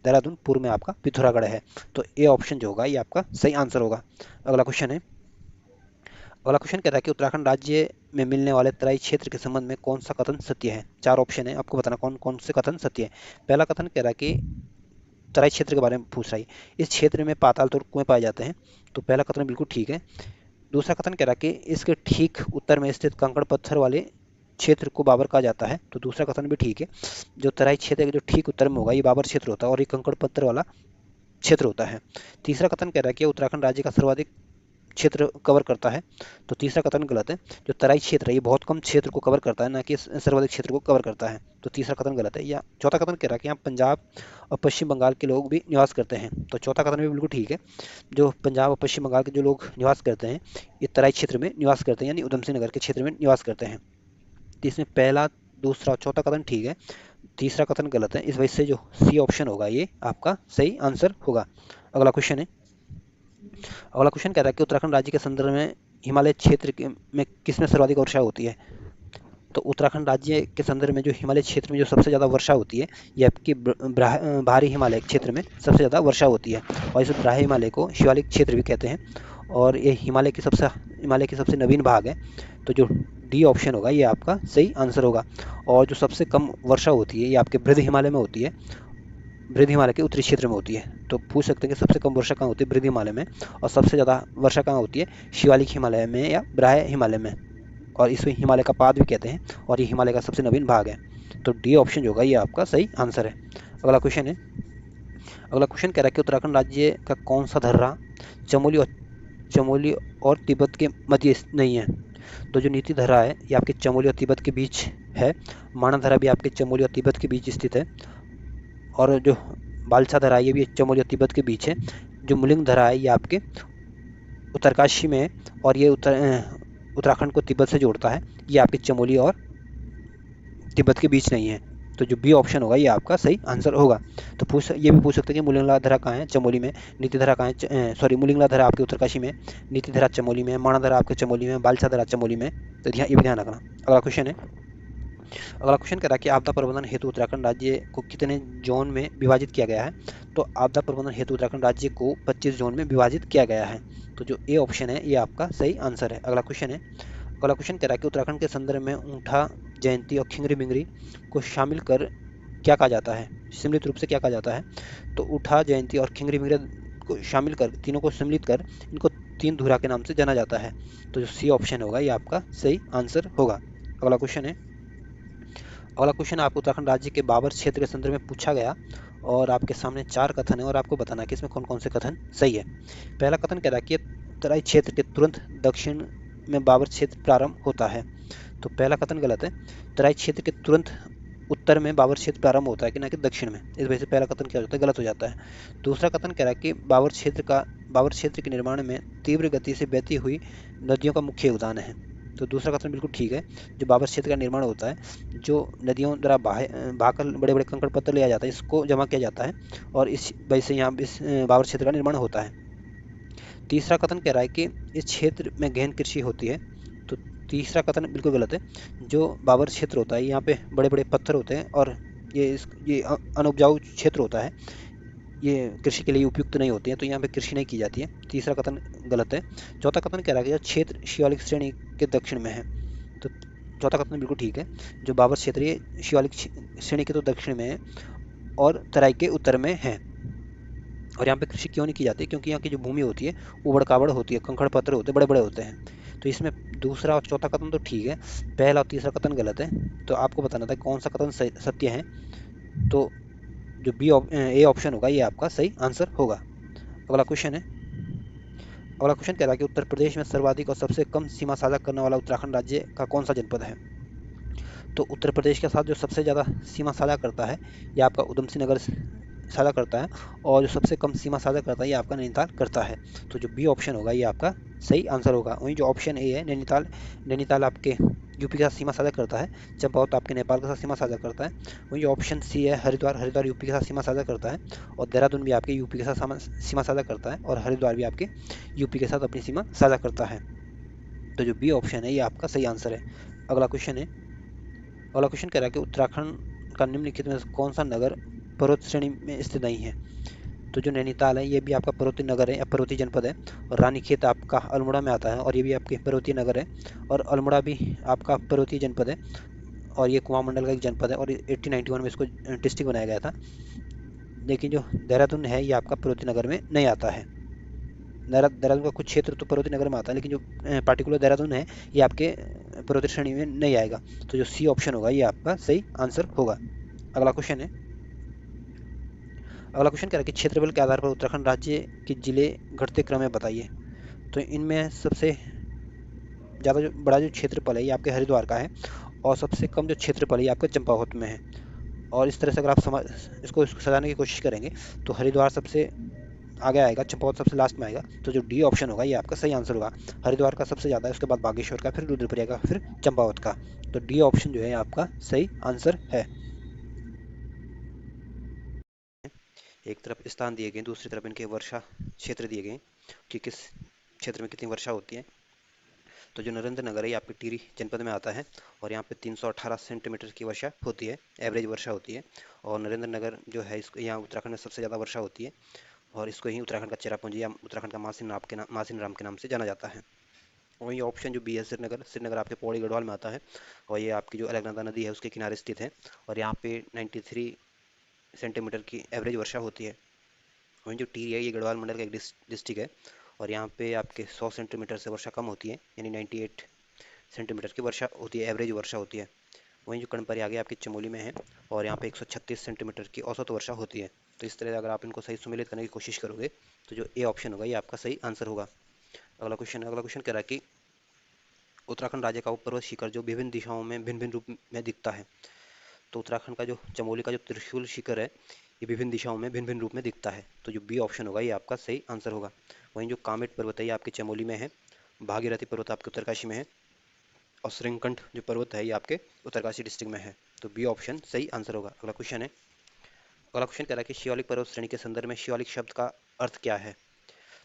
देहरादून, पूर्व में आपका पिथौरागढ़ है। तो ए ऑप्शन जो होगा ये आपका सही आंसर होगा। अगला क्वेश्चन है, अगला क्वेश्चन कहता है कि उत्तराखंड राज्य में मिलने वाले तराई क्षेत्र के संबंध में कौन सा कथन सत्य है। चार ऑप्शन है, आपको बताना कौन कौन से कथन सत्य है। पहला कथन कह रहा है कि तराई क्षेत्र के बारे में पूछ रहा है, इस क्षेत्र में पाताल तोड़ कुएं पाए जाते हैं। तो पहला कथन बिल्कुल ठीक है। दूसरा कथन कह रहा है कि इसके ठीक उत्तर में स्थित कंकड़ पत्थर वाले क्षेत्र को बाबर कहा जाता है। तो दूसरा कथन भी ठीक है। जो तराई क्षेत्र के जो ठीक उत्तर में होगा ये बाबर क्षेत्र होता है, और ये कंकड़ पत्थर वाला क्षेत्र होता है। तीसरा कथन कह रहा है कि उत्तराखंड राज्य का सर्वाधिक क्षेत्र कवर करता है। तो तीसरा कथन गलत है। जो तराई क्षेत्र है ये बहुत कम क्षेत्र को कवर करता है, ना कि सर्वाधिक क्षेत्र को कवर करता है। तो तीसरा कथन गलत है। या चौथा कथन कह रहा है कि यहाँ पंजाब और पश्चिम बंगाल के लोग भी निवास करते हैं। तो चौथा कथन भी बिल्कुल ठीक है। जो पंजाब और पश्चिम बंगाल के जो लोग निवास करते हैं ये तराई क्षेत्र में निवास करते हैं, यानी उधम सिंह नगर के क्षेत्र में निवास करते हैं। तो इसमें पहला, दूसरा और चौथा कथन ठीक है, तीसरा कथन गलत है। इस वजह से जो सी ऑप्शन होगा ये आपका सही आंसर होगा। अगला क्वेश्चन है, अगला क्वेश्चन कह रहा है कि उत्तराखंड राज्य के संदर्भ में हिमालय क्षेत्र में किसमें सर्वाधिक वर्षा होती है। तो उत्तराखंड राज्य के संदर्भ में जो हिमालय क्षेत्र में जो सबसे ज़्यादा वर्षा होती है ये आपकी भारी हिमालय क्षेत्र में सबसे ज़्यादा वर्षा होती है, और इस भारी हिमालय को शिवालिक क्षेत्र भी कहते हैं, और ये हिमालय की सबसे नवीन भाग है। तो जो डी ऑप्शन होगा ये आपका सही आंसर होगा। और जो सबसे कम वर्षा होती है ये आपके बृहद हिमालय में होती है, बृहद हिमालय के उत्तरी क्षेत्र में होती है। तो पूछ सकते हैं कि सबसे कम वर्षा कहाँ होती है, बृहद हिमालय में, और सबसे ज़्यादा वर्षा कहाँ होती है, शिवालिक हिमालय में या ब्राह्य हिमालय में, और इसमें हिमालय का पाद भी कहते हैं, और ये हिमालय का सबसे नवीन भाग है। तो डी ऑप्शन जो होगा ये आपका सही आंसर है। अगला क्वेश्चन है, अगला क्वेश्चन कह रहा है कि उत्तराखंड राज्य का कौन सा दर्रा चमोली और तिब्बत के मध्य नहीं है। तो जो नीति धरा है ये आपके चमोली और तिब्बत के बीच है, माणा धरा भी आपके चमोली और तिब्बत के बीच स्थित है, और जो बालसा धरा है ये भी चमोली और तिब्बत के बीच है। जो मुलिंग धरा है ये आपके उत्तरकाशी में है, और ये उत्तराखंड को तिब्बत से जोड़ता है। ये आपके चमोली और तिब्बत के बीच नहीं है। तो जो बी ऑप्शन होगा ये आपका सही आंसर होगा। तो ये भी पूछ सकते हैं कि मुलिंगला धरा कहाँ है, चमोली में, नीति धरा कहाँ है, सॉरी मुलिंगला धरा आपके उत्तरकाशी में, नीति धरा चमोली में, माणा धरा आपके चमोली में, बालसा धरा चमोली में। तो ये भी ध्यान रखना। अगला क्वेश्चन है, अगला क्वेश्चन कह रहा है कि आपदा प्रबंधन हेतु उत्तराखंड राज्य को कितने जोन में विभाजित किया गया है। तो आपदा प्रबंधन हेतु उत्तराखंड राज्य को 25 जोन में विभाजित किया गया है। तो जो ए ऑप्शन है ये आपका सही आंसर है। अगला क्वेश्चन है, अगला क्वेश्चन कह रहा है कि उत्तराखंड के संदर्भ में ऊंठा जयंती और खिंगरी बिंगरी को शामिल कर क्या कहा जाता है, सम्मिलित रूप से क्या कहा जाता है। तो ऊंठा जयंती और खिंगरी बिंगरी को शामिल कर, तीनों को सम्मिलित कर इनको तीन धुरा के नाम से जाना जाता है। तो जो सी ऑप्शन होगा ये आपका सही आंसर होगा। अगला क्वेश्चन है, अगला क्वेश्चन आपको उत्तराखंड राज्य के बाबर क्षेत्र के संदर्भ में पूछा गया, और आपके सामने चार कथन है और आपको बताना है कि इसमें कौन कौन से कथन सही है। पहला कथन कह रहा है कि तराई क्षेत्र के तुरंत दक्षिण में बाबर क्षेत्र प्रारंभ होता है। तो पहला कथन गलत है। तराई क्षेत्र के तुरंत उत्तर में बाबर क्षेत्र प्रारंभ होता है, कि ना कि दक्षिण में। इस वजह से पहला कथन क्या होता है, गलत हो जाता है। दूसरा कथन कह रहा है कि बाबर क्षेत्र के निर्माण में तीव्र गति से बहती हुई नदियों का मुख्य योगदान है। तो दूसरा कथन बिल्कुल ठीक है। जो बाबर क्षेत्र का निर्माण होता है, जो नदियों द्वारा बहाकर बड़े बड़े कंकड़ पत्थर लिया जाता है, इसको जमा किया जाता है, और इस वजह से यहाँ इस बाबर क्षेत्र का निर्माण होता है। तीसरा कथन कह रहा है कि इस क्षेत्र में गहन कृषि होती है। तो तीसरा कथन बिल्कुल गलत है। जो बाबर क्षेत्र होता है यहाँ पे बड़े बड़े पत्थर होते हैं, और ये अनउपजाऊ क्षेत्र होता है, ये कृषि के लिए उपयुक्त नहीं होती है, तो यहाँ पे कृषि नहीं की जाती है। तीसरा कथन गलत है। चौथा कथन कह रहा है कि यह क्षेत्र शिवालिक श्रेणी के दक्षिण में है। तो चौथा कथन बिल्कुल ठीक है। जो बाबर क्षेत्र ये शिवालिक श्रेणी के तो दक्षिण में है, और तराई के उत्तर में है। और यहाँ पे कृषि क्यों नहीं की जाती, क्योंकि यहाँ की जो भूमि होती है वो बड़काबड़ होती है, कंकड़ पत्थर होते हैं, बड़े बड़े होते हैं। तो इसमें दूसरा और चौथा कथन तो ठीक है, पहला और तीसरा कथन गलत है। तो आपको बताना था कौन सा कथन सत्य है। तो जो ए ऑप्शन होगा ये आपका सही आंसर होगा। अगला क्वेश्चन है, अगला क्वेश्चन कह रहा है कि उत्तर प्रदेश में सर्वाधिक और सबसे कम सीमा साझा करने वाला उत्तराखंड राज्य का कौन सा जनपद है। तो उत्तर प्रदेश के साथ जो सबसे ज़्यादा सीमा साझा करता है ये आपका उधम सिंह नगर साझा करता है, और जो सबसे कम सीमा साझा करता है ये आपका नैनीताल करता है। तो जो बी ऑप्शन होगा ये आपका सही आंसर होगा। वहीं जो ऑप्शन ए है नैनीताल, नैनीताल आपके यूपी के साथ सीमा साझा करता है, चंपावत आपके नेपाल के साथ सीमा साझा करता है। वहीं जो ऑप्शन सी है हरिद्वार, हरिद्वार यूपी के साथ सीमा साझा करता है, और देहरादून भी आपके यूपी के साथ सीमा साझा करता है, और हरिद्वार भी आपके यूपी के साथ अपनी सीमा साझा करता है। तो जो बी ऑप्शन है ये आपका सही आंसर है। अगला क्वेश्चन है, अगला क्वेश्चन कह रहा है कि उत्तराखंड का निम्नलिखित में से कौन सा नगर पर्वत श्रेणी में स्थित नहीं है। तो जो नैनीताल है ये भी आपका पर्वतीय नगर है या पर्वतीय जनपद है, और रानीखेत आपका अल्मोड़ा में आता है और ये भी आपके पर्वतीय नगर है, और अल्मोड़ा भी आपका पर्वतीय जनपद है, और ये कुमाऊं मंडल का एक जनपद है, और 1891 में इसको डिस्ट्रिक्ट बनाया गया था। लेकिन जो देहरादून है ये आपका पर्वतीय नगर में नहीं आता है। देहरादून का कुछ क्षेत्र तो पर्वतीय नगर में आता है, लेकिन जो पार्टिकुलर देहरादून है ये आपके पर्वतीय श्रेणी में नहीं आएगा। तो जो सी ऑप्शन होगा ये आपका सही आंसर होगा। अगला क्वेश्चन है, अगला क्वेश्चन कह रहा है कि क्षेत्रफल के आधार पर उत्तराखंड राज्य के जिले घटते क्रम में बताइए। तो इनमें सबसे ज़्यादा जो बड़ा जो क्षेत्रफल है ये आपके हरिद्वार का है, और सबसे कम जो क्षेत्रफल है ये आपके चंपावत में है। और इस तरह से अगर आप समझ इसको सजाने की कोशिश करेंगे तो हरिद्वार सबसे आगे आएगा, चंपावत सबसे लास्ट में आएगा। तो जो डी ऑप्शन होगा ये आपका सही आंसर होगा। हरिद्वार का सबसे ज़्यादा है, उसके बाद बागेश्वर का, फिर रुद्रप्रयाग का, फिर चंपावत का। तो डी ऑप्शन जो है आपका सही आंसर है। एक तरफ स्थान दिए गए, दूसरी तरफ इनके वर्षा क्षेत्र दिए गए कि किस क्षेत्र में कितनी वर्षा होती है। तो जो नरेंद्र नगर है ये आपके टिहरी जनपद में आता है, और यहाँ पे 318 सेंटीमीटर की वर्षा होती है, एवरेज वर्षा होती है। और नरेंद्र नगर जो है इसको यहाँ उत्तराखंड में सबसे ज़्यादा वर्षा होती है, और इसको ही उत्तराखंड का चेरापूंजी या उत्तराखंड का मासिन राम के नाम से जाना जाता है। और ये ऑप्शन जो बी है श्रीनगर, श्रीनगर आपके पौड़ी गढ़वाल में आता है, और ये आपकी जो अलकनंदा नदी है उसके किनारे स्थित है, और यहाँ पे 93 सेंटीमीटर की एवरेज वर्षा होती है। वहीं जो टी है ये गढ़वाल मंडल का एक डिस्ट्रिक्ट है, और यहाँ पे आपके 100 सेंटीमीटर से वर्षा कम होती है, यानी 98 सेंटीमीटर की वर्षा होती है, एवरेज वर्षा होती है। वहीं जो कनपरी आगे आपकी चमोली में है, और यहाँ पे 136 सेंटीमीटर की औसत वर्षा होती है। तो इस तरह अगर आप इनको सही सुमेलित करने की कोशिश करोगे तो जो ए ऑप्शन होगा ये आपका सही आंसर होगा। अगला क्वेश्चन कह रहा है कि उत्तराखंड राज्य का पर्वत शिखर जो विभिन्न दिशाओं में भिन्न भिन्न रूप में दिखता है। तो उत्तराखंड का जो चमोली का जो त्रिशूल शिखर है ये विभिन्न दिशाओं में भिन्न भिन्न रूप में दिखता है। तो जो बी ऑप्शन होगा ये आपका सही आंसर होगा। वहीं जो कामेट पर्वत है ये आपके चमोली में है, भागीरथी पर्वत आपके उत्तरकाशी में है, और श्रृंगकंठ जो पर्वत है ये आपके उत्तरकाशी डिस्ट्रिक्ट में है। तो बी ऑप्शन सही आंसर होगा। अगला क्वेश्चन है, अगला क्वेश्चन कह रहा है कि शिवालिक पर्वत श्रेणी के संदर्भ में शिवालिक शब्द का अर्थ क्या है।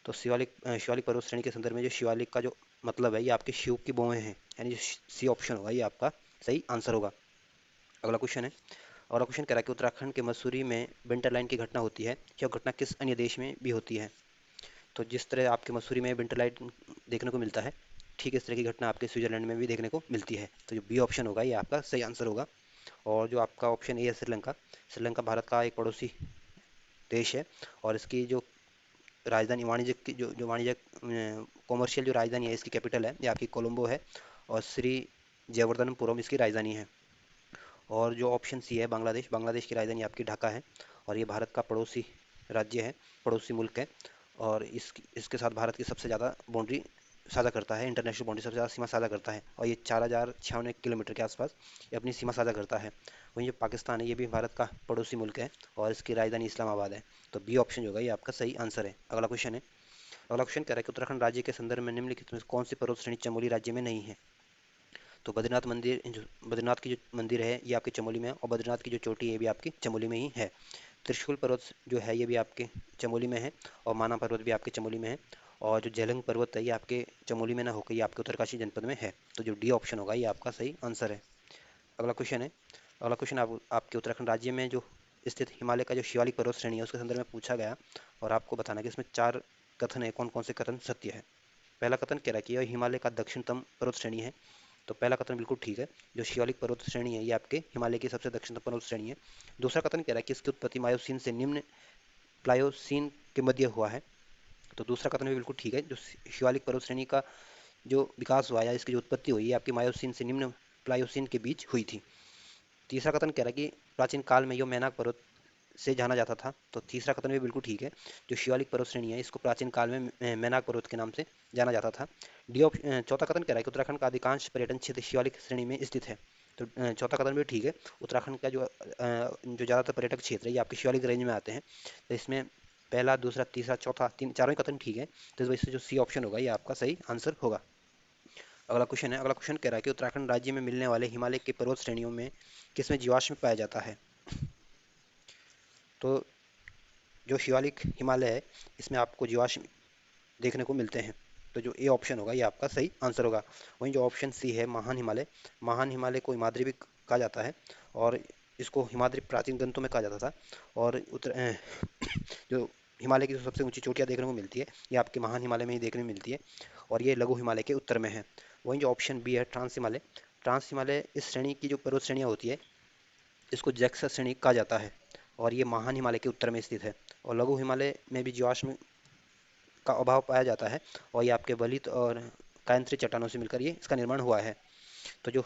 तो शिवालिक पर्वत श्रेणी के संदर्भ में जो शिवालिक का जो मतलब है ये आपके शिव की भौहें हैं, यानी जो सी ऑप्शन होगा ये आपका सही आंसर होगा। अगला क्वेश्चन है, अगला क्वेश्चन कह रहा है कि उत्तराखंड के मसूरी में विंटर लाइन की घटना होती है, यह घटना किस अन्य देश में भी होती है। तो जिस तरह आपके मसूरी में विंटर लाइन देखने को मिलता है, ठीक इस तरह की घटना आपके स्विट्जरलैंड में भी देखने को मिलती है। तो जो बी ऑप्शन होगा ये आपका सही आंसर होगा। और जो आपका ऑप्शन ए है श्रीलंका, श्रीलंका भारत का एक पड़ोसी देश है, और इसकी जो राजधानी वाणिज्यिक की जो वाणिज्यिक कॉमर्शियल जो राजधानी है, इसकी कैपिटल है ये आपकी कोलंबो है, और श्री जयवर्धनपुरम इसकी राजधानी है। और जो ऑप्शन सी है बांग्लादेश, बांग्लादेश की राजधानी आपकी ढाका है, और ये भारत का पड़ोसी राज्य है, पड़ोसी मुल्क है, और इसके साथ भारत की सबसे ज़्यादा बाउंड्री साझा करता है, इंटरनेशनल बाउंड्री सबसे ज़्यादा सीमा साझा करता है, और ये 4096 किलोमीटर के आसपास ये अपनी सीमा साझा करता है। वहीं जो पाकिस्तान है ये भी भारत का पड़ोसी मुल्क है, और इसकी राजधानी इस्लामाबाद है। तो बी ऑप्शन जो होगा ये आपका सही आंसर है। अगला क्वेश्चन है, अगला क्वेश्चन कह रहा है कि उत्तराखंड राज्य के संदर्भ में निम्नलिखित में से कौन सी पर्वत श्रेणी चमोली राज्य में नहीं है। तो बद्रीनाथ मंदिर, जो बद्रीनाथ की जो मंदिर है ये आपके चमोली में है, और बद्रीनाथ की जो चोटी है ये भी आपकी चमोली में ही है। त्रिशूल पर्वत जो है ये भी आपके चमोली में है, और माना पर्वत भी आपके चमोली में है, और जो जेलंग पर्वत है ये आपके चमोली में ना होकर ये आपके उत्तरकाशी जनपद में है। तो जो डी ऑप्शन होगा ये आपका सही आंसर है। अगला क्वेश्चन है, अगला क्वेश्चन आपके उत्तराखंड राज्य में जो स्थित हिमालय का जो शिवालिक पर्वत श्रेणी है उसके संदर्भ में पूछा गया, और आपको बताना कि इसमें चार कथन है, कौन कौन से कथन सत्य है। पहला कथन कह रहा है कि यह हिमालय का दक्षिणतम पर्वत श्रेणी है। तो पहला कथन बिल्कुल ठीक है, जो शिवालिक पर्वत श्रेणी है ये आपके हिमालय की सबसे दक्षिणतम पर्वत श्रेणी है। दूसरा कथन कह रहा है कि इसकी उत्पत्ति मायोसीन से निम्न प्लायोसीन के मध्य हुआ है। तो दूसरा कथन भी बिल्कुल ठीक है, जो शिवालिक पर्वत श्रेणी का जो विकास हुआ या इसकी जो उत्पत्ति हुई है आपकी मायोसीन से निम्न प्लायोसीन के बीच हुई थी। तीसरा कथन कह रहा है कि प्राचीन काल में यह मैनाक पर्वत से जाना जाता था। तो तीसरा कथन भी बिल्कुल ठीक है। जो शिवालिक पर्वत श्रेणी है इसको प्राचीन काल में मैनाक पर्वत के नाम से जाना जाता था। चौथा कथन कह रहा है कि उत्तराखंड का अधिकांश पर्यटन क्षेत्र शिवालिक श्रेणी में स्थित है। तो चौथा कथन भी ठीक है। उत्तराखंड का जो ज़्यादातर पर्यटक क्षेत्र है ये आपके शिवालिक रेंज में आते हैं। तो इसमें पहला, दूसरा, तीसरा, चौथा, तीन, चारों ही कथन ठीक है। तो इस वजह से जो सी ऑप्शन होगा ये आपका सही आंसर होगा। अगला क्वेश्चन है। अगला क्वेश्चन कह रहा है कि उत्तराखंड राज्य में मिलने वाले हिमालय के पर्वत श्रेणियों में किसमें जीवाश्म पाया जाता है। तो जो शिवालिक हिमालय है इसमें आपको जीवाश्म देखने को मिलते हैं। तो जो ए ऑप्शन होगा ये आपका सही आंसर होगा। वहीं जो ऑप्शन सी है महान हिमालय, महान हिमालय को हिमाद्री भी कहा जाता है और इसको हिमाद्री प्राचीन ग्रंथों में कहा जाता था। और जो हिमालय की जो सबसे ऊंची चोटियां देखने को मिलती है ये आपके महान हिमालय में ही देखने को मिलती है और ये लघु हिमालय के उत्तर में है। वहीं जो ऑप्शन बी है ट्रांस हिमालय, ट्रांस हिमालय इस श्रेणी की जो पर्वत श्रेणियाँ होती है इसको जैक्सा श्रेणी कहा जाता है और ये महान हिमालय के उत्तर में स्थित है। और लघु हिमालय में भी जीवाश्म का अभाव पाया जाता है और ये आपके बलित और कायांतरित चट्टानों से मिलकर ये इसका निर्माण हुआ है। तो जो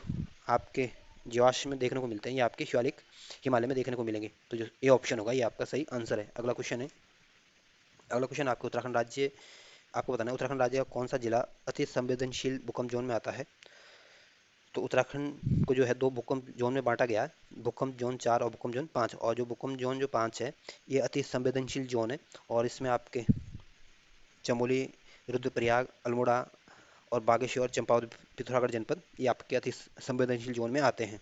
आपके जीवाश्म में देखने को मिलते हैं ये आपके शिवालिक हिमालय में देखने को मिलेंगे। तो जो ए ऑप्शन होगा ये आपका सही आंसर है। अगला क्वेश्चन है। अगला क्वेश्चन आपको उत्तराखंड राज्य, आपको बताना है उत्तराखंड राज्य का कौन सा जिला अति संवेदनशील भूकंप जोन में आता है। तो उत्तराखंड को जो है दो भूकंप जोन में बांटा गया है, भूकंप जोन 4 और भूकंप जोन 5। और जो भूकंप जोन जो 5 है ये अति संवेदनशील जोन है और इसमें आपके चमोली, रुद्रप्रयाग, अल्मोड़ा और बागेश्वर, चंपावत, पिथौरागढ़ जनपद ये आपके अति संवेदनशील जोन में आते हैं।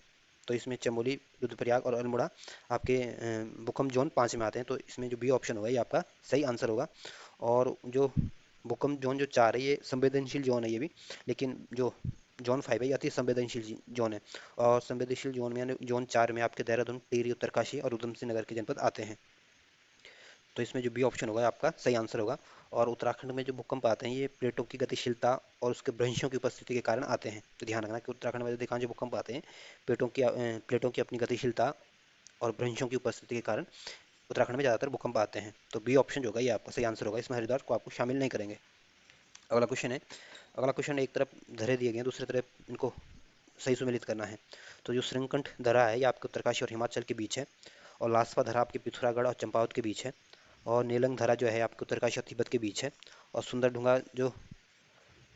तो इसमें चमोली, रुद्रप्रयाग और अल्मोड़ा आपके भूकंप जोन 5 में आते हैं। तो इसमें जो बी ऑप्शन होगा ये आपका सही आंसर होगा। और जो भूकंप जोन जो 4 है ये संवेदनशील जोन है ये भी, लेकिन जो जोन 5 है ये अति संवेदनशील जोन है। और संवेदनशील जोन में यानी जोन 4 में आपके देहरादून, टिहरी, उत्तरकाशी और उधम सिंह नगर के जनपद आते हैं। तो इसमें जो बी ऑप्शन होगा आपका सही आंसर होगा। और उत्तराखंड में जो भूकंप आते हैं ये प्लेटों की गतिशीलता और उसके भ्रंशों की उपस्थिति के कारण आते हैं। तो ध्यान रखना कि उत्तराखंड में अधिकांश जो भूकंप आते हैं प्लेटों की अपनी गतिशीलता और भ्रंशों की उपस्थिति के कारण उत्तराखंड में ज़्यादातर भूकंप आते हैं। तो बी ऑप्शन जो होगा ये आपका सही आंसर होगा। इसमें हरिद्वार को आपको शामिल नहीं करेंगे। अगला क्वेश्चन है। अगला क्वेश्चन एक तरफ धरे दिए गए हैं, दूसरी तरफ इनको सही सुमेलित करना है। तो जो श्रृंखंड धरा है ये आपके उत्तरकाशी और हिमाचल के बीच है और लासपा धरा आपके पिथौरागढ़ और चंपावत के बीच है और नेलंग धरा जो है आपके उत्तरकाशी और तिब्बत के बीच है और सुंदरढुंगा जो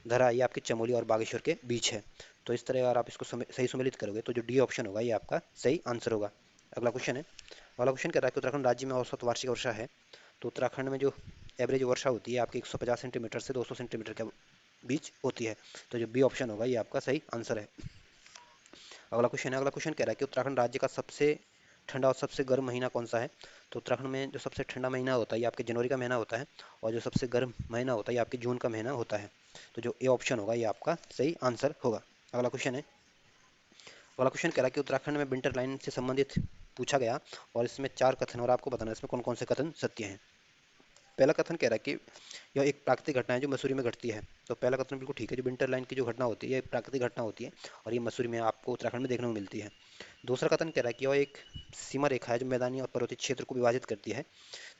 धरा ये आपके चमोली और बागेश्वर के बीच है। तो इस तरह अगर आप इसको सही सुमेलित करोगे तो जो डी ऑप्शन होगा ये आपका सही आंसर होगा। अगला क्वेश्चन है। अगला क्वेश्चन कह रहा है कि उत्तराखंड राज्य में औसत वार्षिक वर्षा है। तो उत्तराखंड में जो एवरेज वर्षा होती है आपकी 150 सेंटीमीटर से 200 सेंटीमीटर के बीच होती है। तो जो बी ऑप्शन होगा ये आपका सही आंसर है। अगला क्वेश्चन है। अगला क्वेश्चन कह रहा है कि उत्तराखंड राज्य का सबसे ठंडा और सबसे गर्म महीना कौन सा है। तो उत्तराखंड में जो सबसे ठंडा महीना होता है ये आपके जनवरी का महीना होता है और जो सबसे गर्म महीना होता है ये आपके जून का महीना होता है। तो जो ए ऑप्शन होगा ये आपका सही आंसर होगा। अगला क्वेश्चन है। अगला क्वेश्चन कह रहा है कि उत्तराखंड में विंटर लाइन से संबंधित पूछा गया और इसमें 4 कथन और आपको बताना है इसमें कौन कौन से कथन सत्य हैं। पहला कथन कह रहा है कि यह एक प्राकृतिक घटना है जो मसूरी में घटती है। तो पहला कथन बिल्कुल ठीक है। जो विंटर लाइन की जो घटना होती है ये एक प्राकृतिक घटना होती है और ये मसूरी में आपको उत्तराखंड में देखने को मिलती है। दूसरा कथन कह रहा है कि यह एक सीमा रेखा है जो मैदानी और पर्वतीय क्षेत्र को विभाजित करती है।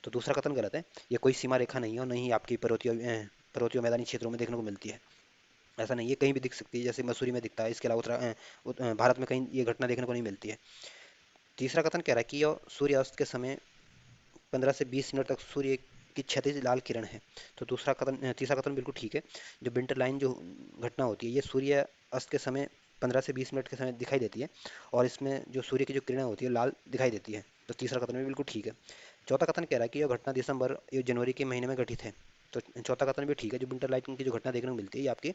तो दूसरा कथन गलत है। ये कोई सीमा रेखा नहीं है और नहीं आपकी पर्वतीय और मैदानी क्षेत्रों में देखने को मिलती है। ऐसा नहीं, ये कहीं भी दिख सकती है जैसे मसूरी में दिखता है। इसके अलावा भारत में कहीं ये घटना देखने को नहीं मिलती है। तीसरा कथन कह रहा है कि यह सूर्यास्त के समय 15 से 20 मिनट तक सूर्य की क्षैतिज लाल किरण है। तो तीसरा कथन बिल्कुल ठीक है। जो विंटर लाइन जो घटना होती है ये सूर्य अस्त के समय 15 से 20 मिनट के समय दिखाई देती है और इसमें जो सूर्य की जो किरणें होती है लाल दिखाई देती है। तो तीसरा कथन भी बिल्कुल ठीक है। चौथा कथन कह रहा है कि यह घटना दिसंबर या जनवरी के महीने में घटित है। तो चौथा कथन भी ठीक है। जो विंटर लाइटिंग की जो घटना देखने को मिलती है ये आपके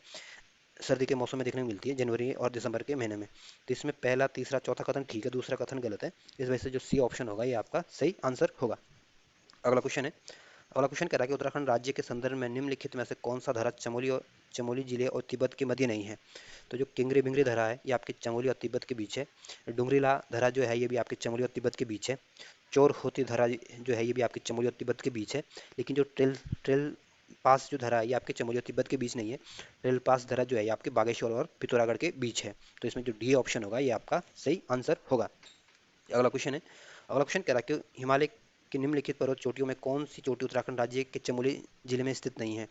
सर्दी के मौसम में देखने को मिलती है जनवरी और दिसंबर के महीने में। तो इसमें पहला, तीसरा, चौथा कथन ठीक है, दूसरा कथन गलत है। इस वजह से जो सी ऑप्शन होगा ये आपका सही आंसर होगा। अगला क्वेश्चन है। अगला क्वेश्चन कह रहा है कि उत्तराखंड राज्य के संदर्भ में निम्नलिखित में से कौन सा धरा चमोली जिले और तिब्बत के मध्य नहीं है। तो जो किंगरी बिंगरी धरा है ये आपके चमोली और तिब्बत के बीच है। डुंगरीला धरा जो है ये भी आपके चमोली और तिब्बत के बीच है। चोर होती धरा जो है ये भी आपके चमोली और तिब्बत के बीच है। लेकिन जो ट्रेल ट्रेल पास जो धरा है ये आपके चमोली और तिब्बत के बीच नहीं है। ट्रेल पास धरा जो है ये आपके बागेश्वर और पिथौरागढ़ के बीच है। तो इसमें जो डी ऑप्शन होगा ये आपका सही आंसर होगा। अगला क्वेश्चन है। अगला क्वेश्चन कह रहा है कि हिमालय की निम्नलिखित पर्वत चोटियों में कौन सी चोटी उत्तराखंड राज्य के चमोली जिले में स्थित नहीं है।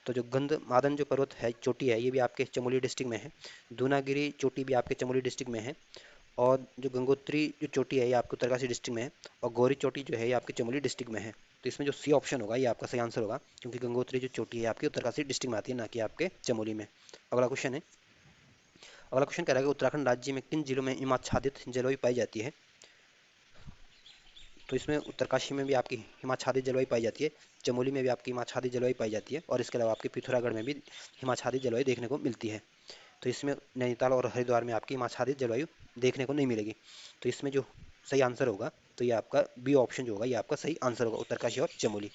तो जो गंधमादन जो पर्वत है, चोटी है, ये भी आपके चमोली डिस्ट्रिक्ट में है। दूनागिरी चोटी भी आपके चमोली डिस्ट्रिक्ट में है। और जो गंगोत्री जो चोटी है ये आपके उत्तरकाशी डिस्ट्रिक्ट में है। और गौरी चोटी जो है ये आपके चमोली डिस्ट्रिक्ट में है। तो इसमें जो सी ऑप्शन होगा ये आपका सही आंसर होगा, क्योंकि गंगोत्री जो चोटी है आपकी उत्तरकाशी डिस्ट्रिक्ट में आती है, ना कि आपके चमोली में। अगला क्वेश्चन है। अगला क्वेश्चन कह रहा है कि उत्तराखंड राज्य में किन जिलों में हिमाच्छादित जलवायु पाई जाती है। तो इसमें उत्तरकाशी में भी आपकी हिमाच्छादित जलवायु पाई जाती है, चमोली में भी आपकी हिमाच्छादित जलवायु पाई जाती है, और इसके अलावा आपके पिथौरागढ़ में भी हिमाच्छादित जलवायु देखने को मिलती है। तो इसमें नैनीताल और हरिद्वार में आपकी हिमाच्छादित जलवायु देखने को नहीं मिलेगी। तो इसमें जो सही आंसर होगा, तो ये आपका बी ऑप्शन जो होगा ये आपका सही आंसर होगा, उत्तरकाशी और चमोली।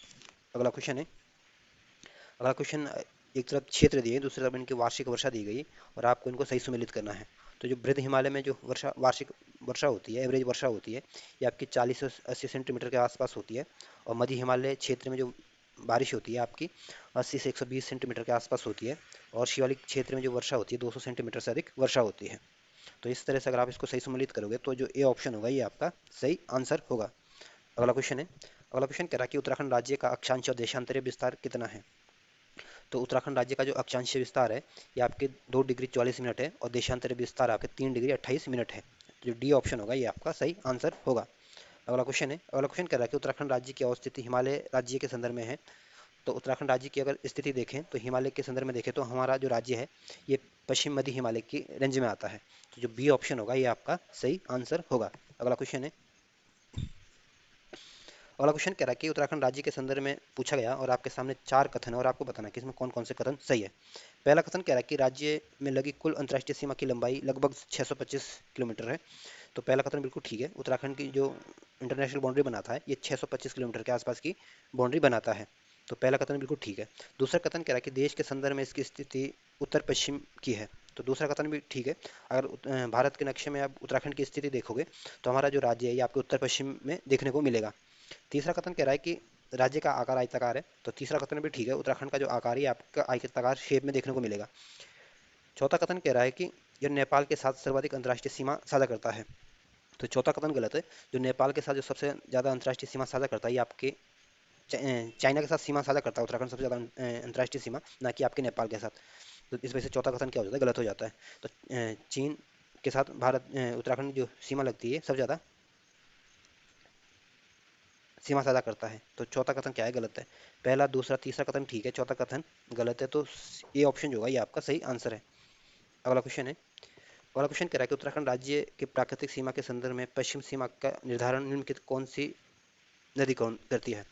अगला क्वेश्चन है। अगला क्वेश्चन, एक तरफ क्षेत्र दिए, दूसरी तरफ इनकी वार्षिक वर्षा दी गई, और आपको इनको सही सम्मिलित करना है। तो जो वृद्ध हिमालय में जो वर्षा वार्षिक वर्षा होती है, एवरेज वर्षा होती है, ये आपकी 40 से 80 सेंटीमीटर के आसपास होती है। और मध्य हिमालय क्षेत्र में जो बारिश होती है आपकी 80 से 120 सेंटीमीटर के आसपास होती है। और शिवालिक क्षेत्र में जो वर्षा होती है 200 सेंटीमीटर से अधिक वर्षा होती है। तो इस तरह से अगर आप इसको सही सम्मिलित करोगे तो जो ए ऑप्शन होगा ये आपका सही आंसर होगा। अगला क्वेश्चन है। अगला क्वेश्चन कह रहा है कि उत्तराखंड राज्य का अक्षांश और देशांतरीय विस्तार कितना है। तो उत्तराखंड राज्य का जो अक्षांशीय विस्तार है ये आपके 2 डिग्री 44 मिनट है, और देशांतरीय विस्तार आपके 3 डिग्री 28 मिनट है। जो डी ऑप्शन होगा ये आपका सही आंसर होगा। अगला क्वेश्चन है। अगला क्वेश्चन कह रहा है कि उत्तराखंड राज्य की अवस्थिति हिमालय राज्य के संदर्भ में है। तो उत्तराखंड राज्य की अगर स्थिति देखें तो हिमालय के संदर्भ में देखें तो हमारा जो राज्य है ये पश्चिम मध्य हिमालय की रेंज में आता है। तो जो बी ऑप्शन होगा ये आपका सही आंसर होगा। अगला क्वेश्चन है। अगला क्वेश्चन कह रहा है कि उत्तराखंड राज्य के संदर्भ में पूछा गया, और आपके सामने 4 कथन है और आपको बताना है कि इसमें कौन कौन से कथन सही है। पहला कथन कह रहा है कि राज्य में लगी कुल अंतर्राष्ट्रीय सीमा की लंबाई लगभग 625 किलोमीटर है। तो पहला कथन बिल्कुल ठीक है। उत्तराखंड की जो इंटरनेशनल बाउंड्री बनाता है ये 625 किलोमीटर के आसपास की बाउंड्री बनाता है। तो पहला कथन बिल्कुल ठीक है। दूसरा कथन कह रहा है कि देश के संदर्भ में इसकी स्थिति उत्तर पश्चिम की है। तो दूसरा कथन भी ठीक है। अगर भारत के नक्शे में आप उत्तराखंड की स्थिति देखोगे तो हमारा जो राज्य है ये आपको उत्तर पश्चिम में देखने को मिलेगा। तीसरा कथन कह रहा है कि राज्य का आकार आयताकार है। तो तीसरा कथन भी ठीक है, उत्तराखंड का जो आकार है ये आपका आयताकार शेप में देखने को मिलेगा। चौथा कथन कह रहा है कि यह नेपाल के साथ सर्वाधिक अंतर्राष्ट्रीय सीमा साझा करता है। तो चौथा कथन गलत है। जो नेपाल के साथ जो सबसे ज़्यादा अंतर्राष्ट्रीय सीमा साझा करता है ये आपके चाइना के साथ सीमा साझा करता है उत्तराखंड सबसे ज़्यादा अंतर्राष्ट्रीय सीमा, ना कि आपके नेपाल के साथ। तो इस वजह से चौथा कथन क्या हो जाता है, गलत हो जाता है। तो चीन के साथ भारत उत्तराखंड जो सीमा लगती है सबसे ज़्यादा सीमा साझा करता है। तो चौथा कथन क्या है, गलत है। पहला दूसरा तीसरा कथन ठीक है, चौथा कथन गलत है। तो ये ऑप्शन जो होगा ये आपका सही आंसर है। अगला क्वेश्चन है। अगला क्वेश्चन कह रहा है कि उत्तराखंड राज्य के प्राकृतिक सीमा के संदर्भ में पश्चिम सीमा का निर्धारण निम्नलिखित कौन सी नदी कौन करती है।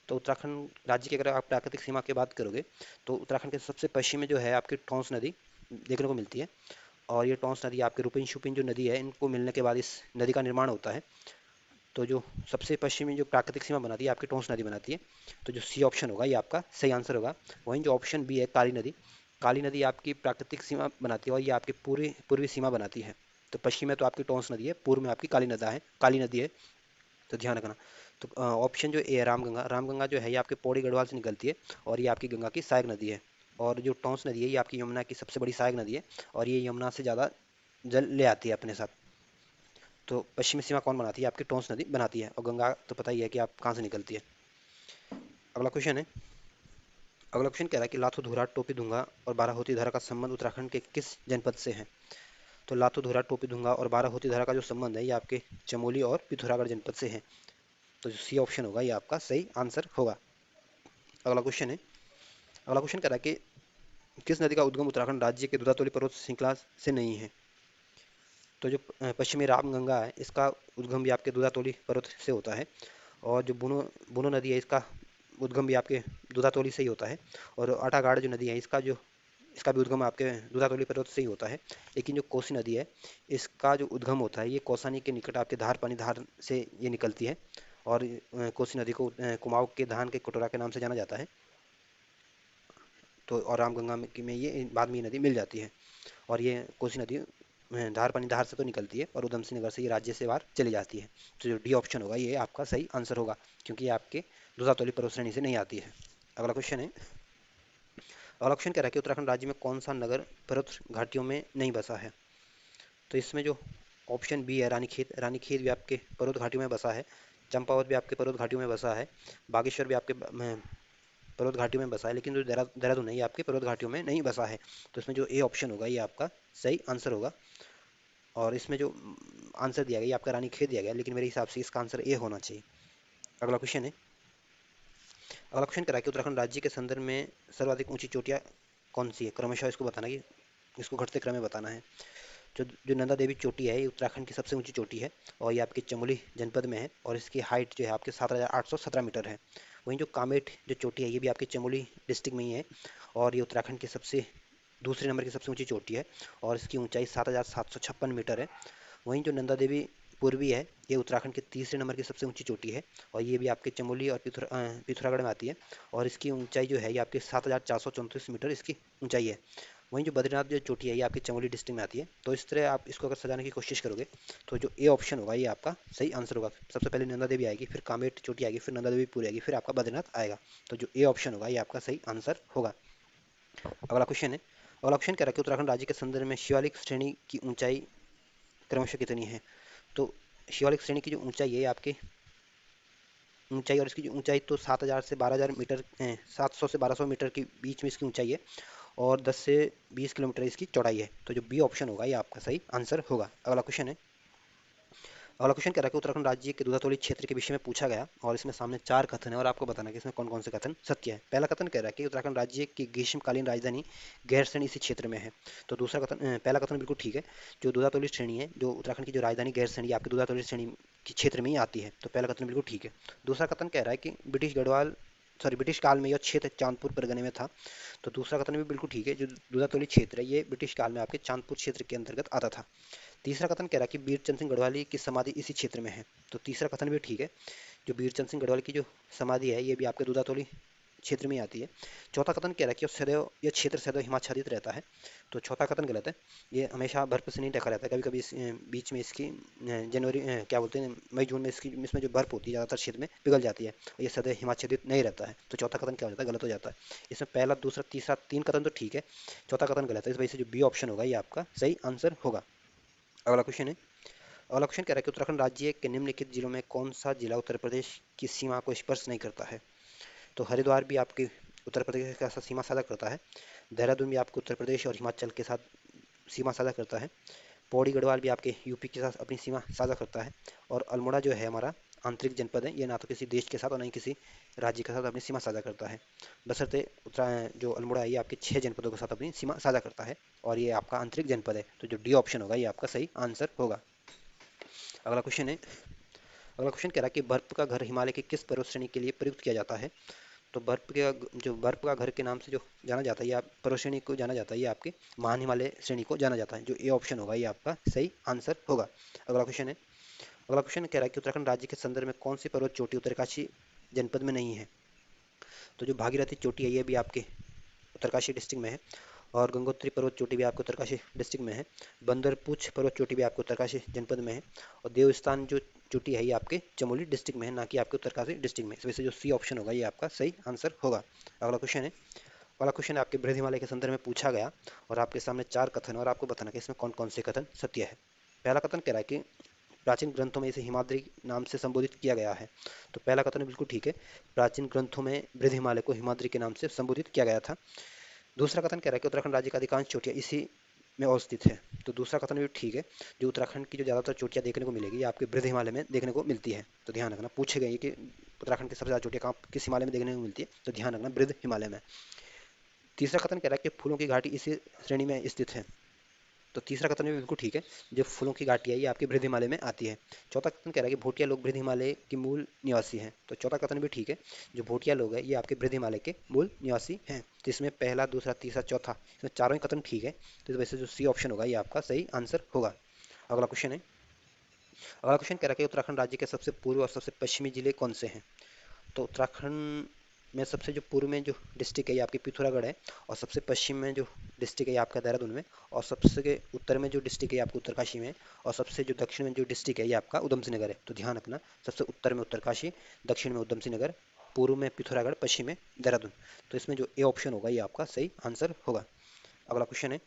तो उत्तराखंड राज्य की अगर आप प्राकृतिक सीमा की बात करोगे तो उत्तराखंड के सबसे पश्चिम में जो है आपकी टोंस नदी देखने को मिलती है। और ये टोंस नदी आपके रुपिन शुपिन जो नदी है इनको मिलने के बाद इस नदी का निर्माण होता है। तो जो सबसे पश्चिमी जो प्राकृतिक सीमा बनाती है आपकी टोंस नदी बनाती है। तो जो सी ऑप्शन होगा ये आपका सही आंसर होगा। वहीं जो ऑप्शन बी है काली नदी, काली नदी आपकी प्राकृतिक सीमा बनाती है, और ये आपकी पूरी पूर्वी सीमा बनाती है। तो पश्चिम में तो आपकी टोंस नदी है, पूर्व में आपकी काली नदी है। तो ध्यान रखना। तो ऑप्शन जो ए है रामगंगा, रामगंगा जो है ये आपके पौड़ी गढ़वाल से निकलती है, और ये आपकी गंगा की सहायक नदी है। और जो टोंस नदी है ये आपकी यमुना की सबसे बड़ी सहायक नदी है, और ये यमुना से ज़्यादा जल ले आती है अपने साथ। तो पश्चिमी सीमा कौन बनाती है, आपकी टोंस नदी बनाती है, और गंगा तो पता ही है कि आप कहाँ से निकलती है। अगला क्वेश्चन है। अगला क्वेश्चन कह रहा है कि लाथूधुरा टोपीधुंगा और बाराहोती धारा का संबंध उत्तराखंड के किस जनपद से है। तो लाथूधुरा टोपीधुंगा और बाराहोती धारा का जो संबंध है ये आपके चमोली और पिथौरागढ़ जनपद से है। तो जो सी ऑप्शन होगा ये आपका सही आंसर होगा। अगला क्वेश्चन है। अगला क्वेश्चन कह रहा है कि किस नदी का उद्गम उत्तराखंड राज्य के दुधातोली पर्वत श्रृंखला से नहीं है। तो जो पश्चिमी रामगंगा है इसका उद्गम भी आपके दुधातोली पर्वत से होता है। और जो बुनो बुनो नदी है इसका उद्गम भी आपके दूधातोली से ही होता है। और आटागाड़ जो नदी है इसका भी उद्गम आपके दूधातोली पर्वत से ही होता है। लेकिन जो कोसी नदी है इसका जो उद्गम होता है ये कौसानी के निकट आपके धार पानी धार से ये निकलती है। और कोसी नदी को कुमाऊं के धान के कटोरा के नाम से जाना जाता है। तो और रामगंगा में ये बाद में ये नदी मिल जाती है। और ये कोसी नदी धार पानी धार से तो निकलती है, और उधम सिंह नगर से ये राज्य से बाहर चली जाती है। तो जो डी ऑप्शन होगा ये आपका सही आंसर होगा, क्योंकि ये आपके दूधातोली पर्वत श्रेणी से नहीं आती है। अगला क्वेश्चन है। अगला क्वेश्चन कह रहा है कि उत्तराखंड राज्य में कौन सा नगर पर्वत घाटियों में नहीं बसा है। तो इसमें जो ऑप्शन बी है रानीखेत, रानीखेत भी आपके पर्वत घाटियों में बसा है। चंपावत भी आपके पर्वत घाटियों में बसा है। बागेश्वर भी आपके पर्वत घाटियों में बसा है, लेकिन जो देहरादून है ये आपके पर्वत घाटियों में नहीं बसा है। तो इसमें जो ए ऑप्शन होगा ये आपका सही आंसर होगा। और इसमें जो आंसर दिया गया ये आपका रानीखेत दिया गया, लेकिन मेरे हिसाब से इसका आंसर ए होना चाहिए। अगला क्वेश्चन है, अगला क्वेश्चन कह रहा है कि उत्तराखंड राज्य के संदर्भ में सर्वाधिक ऊंची चोटियां कौन सी है, क्रमशः इसको बताना कि इसको घटते क्रम में बताना है। जो जो नंदा देवी चोटी है ये उत्तराखंड की सबसे ऊंची चोटी है, और ये आपके चमोली जनपद में है, और इसकी हाइट जो है आपके 7,817 मीटर है। वहीं जो कामेट जो चोटी है ये भी आपके चमोली डिस्ट्रिक्ट में ही है, और ये उत्तराखंड की सबसे दूसरे नंबर की सबसे ऊंची चोटी है, और इसकी ऊंचाई 7,756 मीटर है। वहीं जो नंदा देवी पूर्वी है ये उत्तराखंड के तीसरे नंबर की सबसे ऊंची चोटी है, और ये भी आपके चमोली और पिथौरागढ़ में आती है, और इसकी ऊंचाई जो है ये आपके 7,434 मीटर इसकी ऊंचाई है। वहीं जो बद्रीनाथ जो चोटी है ये आपकी चमोली डिस्ट्रिक्ट में आती है। तो इस तरह आप इसको अगर सजाने की कोशिश करोगे तो जो ए ऑप्शन होगा ये आपका सही आंसर होगा। सबसे पहले नंदा देवी आएगी, फिर कामेट चोटी आएगी, फिर नंदा देवी पूरी आएगी, फिर आपका बद्रीनाथ आएगा। तो जो ए ऑप्शन होगा ये आपका सही आंसर होगा। अगला क्वेश्चन है, अगला ऑप्शन क्या रहा है कि उत्तराखंड राज्य के संदर्भ में शिवालिक श्रेणी की ऊंचाई क्रमशः कितनी है। तो शिवालिक श्रेणी की जो ऊंचाई है आपके ऊंचाई, और इसकी जो ऊंचाई तो 7,000 से 12,000 मीटर 700 से 1,200 मीटर के बीच में इसकी ऊंचाई है, और 10 से 20 किलोमीटर इसकी चौड़ाई है। तो जो बी ऑप्शन होगा ये आपका सही आंसर होगा। अगला क्वेश्चन है, अगला क्वेश्चन कह रहा है कि उत्तराखंड राज्य के दूधातोली क्षेत्र के विषय में पूछा गया, और इसमें सामने 4 कथन है और आपको बताना है कि इसमें कौन कौन से कथन सत्य है। पहला कथन कह रहा है कि उत्तराखंड राज्य की ग्रीष्मकालीन राजधानी गैरसैंण इसी क्षेत्र में है। तो दूसरा कथन पहला कथन बिल्कुल ठीक है। जो दूधातोली श्रेणी है, जो उत्तराखंड की जो राजधानी गैरसैंण ये आपकी दूधातोली श्रेणी के क्षेत्र में ही आती है। तो पहला कथन बिल्कुल ठीक है। दूसरा कथन कह रहा है कि ब्रिटिश काल में यह क्षेत्र चांदपुर परगने में था। तो दूसरा कथन भी बिल्कुल ठीक है। जो दूधातोली क्षेत्र है ये ब्रिटिश काल में आपके चांदपुर क्षेत्र के अंतर्गत आता था। तीसरा कथन कह रहा है कि बीरचंद सिंह गढ़वाली की समाधि इसी क्षेत्र में है। तो तीसरा कथन भी ठीक है। जो बीरचंद सिंह गढ़वाली की जो समाधि है ये भी आपके दूधातोली क्षेत्र में ही आती है। चौथा कथन कह रहा है कि यह क्षेत्र सदैव हिमाच्छादित रहता है। तो चौथा कथन गलत है। ये हमेशा बर्फ से नहीं ढका रहता है, कभी कभी बीच में इसकी जनवरी क्या बोलते हैं मई जून में इसमें जो बर्फ होती है ज़्यादातर क्षेत्र में पिघल जाती है, और ये सदैव हिमाच्छादित नहीं रहता है। तो चौथा कथन क्या हो जाता है, गलत हो जाता है। इसमें पहला दूसरा तीसरा 3 कथन तो ठीक है, चौथा कथन गलत है। इस वजह से जो बी ऑप्शन होगा ये आपका सही आंसर होगा। अगला क्वेश्चन है, अगला क्वेश्चन कह रहा है कि उत्तराखंड राज्य के निम्नलिखित जिलों में कौन सा जिला उत्तर प्रदेश की सीमा को स्पर्श नहीं करता है। तो हरिद्वार भी आपके उत्तर प्रदेश के साथ सीमा साझा करता है। देहरादून भी आपको उत्तर प्रदेश और हिमाचल के साथ सीमा साझा करता है। पौड़ी गढ़वाल भी आपके यूपी के साथ अपनी सीमा साझा करता है। और अल्मोड़ा जो है हमारा आंतरिक जनपद है, ये ना तो किसी देश के साथ और ना ही किसी राज्य के साथ अपनी सीमा साझा करता है। बशर्ते जो अल्मोड़ा है ये आपके 6 जनपदों के साथ अपनी सीमा साझा करता है, और ये आपका आंतरिक जनपद है। तो जो डी ऑप्शन होगा ये आपका सही आंसर होगा। अगला क्वेश्चन है, अगला क्वेश्चन कह रहा है कि बर्फ का घर हिमालय की किस पर्वत श्रेणी के लिए प्रयुक्त किया जाता है। तो बर्फ का घर के नाम से जो जाना जाता है या पर्वत श्रेणी को जाना जाता है ये आपके महान हिमालय श्रेणी को जाना जाता है। जो ए ऑप्शन होगा ये आपका सही आंसर होगा। अगला क्वेश्चन है, अगला क्वेश्चन कह रहा है कि उत्तराखंड राज्य के संदर्भ में कौन सी पर्वत चोटी उत्तरकाशी जनपद में नहीं है। तो जो भागीरथी चोटी है ये भी आपके उत्तरकाशी डिस्ट्रिक्ट में है, और गंगोत्री पर्वत चोटी भी आपके उत्तरकाशी डिस्ट्रिक्ट में है। बंदरपूछ पर्वत चोटी भी आपके उत्तरकाशी जनपद में है, और देवस्थान जो चोटी है ये आपके चमोली डिस्ट्रिक्ट में है, ना कि आपके उत्तरकाशी डिस्ट्रिक्ट में। इस वजह से जो सी ऑप्शन होगा ये आपका सही आंसर होगा। अगला क्वेश्चन है, अगला क्वेश्चन है आपके बृहद हिमालय के संदर्भ में पूछा गया, और आपके सामने 4 कथन और आपको बताना कि इसमें कौन कौन से कथन सत्य है। पहला कथन कह रहा है कि प्राचीन ग्रंथों में इसे हिमाद्री नाम से संबोधित किया गया है। तो पहला कथन बिल्कुल ठीक है। प्राचीन ग्रंथों में बृहद हिमालय को हिमाद्री के नाम से संबोधित किया गया था। दूसरा कथन कह रहा है कि उत्तराखंड राज्य का अधिकांश चोटियाँ इसी में अवस्थित है। तो दूसरा कथन भी ठीक है। जो उत्तराखंड की जो ज़्यादातर चोटियाँ देखने को मिलेगी ये आपके बृहद हिमालय में देखने को मिलती है। तो ध्यान रखना, पूछे गए कि उत्तराखंड की सबसे ज़्यादा चोटियाँ कहाँ किस हिमालय में देखने को मिलती है, तो ध्यान रखना बृहद हिमालय में। तीसरा कथन कह रहा है कि फूलों की घाटी इसी श्रेणी में स्थित है। तो तीसरा कथन भी बिल्कुल ठीक है। जो फूलों की घाटी है ये आपके बृहद हिमालय में आती है। चौथा कथन कह रहा है कि भोटिया लोग बृहद हिमालय के मूल निवासी हैं। तो चौथा कथन भी ठीक है। जो भोटिया लोग हैं ये आपके बृहद हिमालय के मूल निवासी हैं। तो इसमें पहला दूसरा तीसरा चौथा इसमें चारों ही कथन ठीक है। तो इस वजह से जो सी ऑप्शन होगा ये आपका सही आंसर होगा। अगला क्वेश्चन है, अगला क्वेश्चन कह रहा है कि उत्तराखंड राज्य के सबसे पूर्व और सबसे पश्चिमी जिले कौन से हैं। तो उत्तराखंड में सबसे जो पूर्व में जो डिस्ट्रिक्ट है ये आपकी पिथौरागढ़ है, और सबसे पश्चिम में जो डिस्ट्रिक्ट है ये आपका देहरादून में, और सबसे उत्तर में जो डिस्ट्रिक्ट है ये आपका उत्तरकाशी में, और सबसे जो दक्षिण में जो डिस्ट्रिक्ट है ये आपका उधम सिंह नगर है। तो ध्यान रखना, सबसे उत्तर में उत्तरकाशी, दक्षिण में उधम सिंह नगर, पूर्व में पिथौरागढ़, पश्चिम में देहरादून। तो इसमें जो ए ऑप्शन होगा ये आपका सही आंसर होगा। अगला क्वेश्चन है,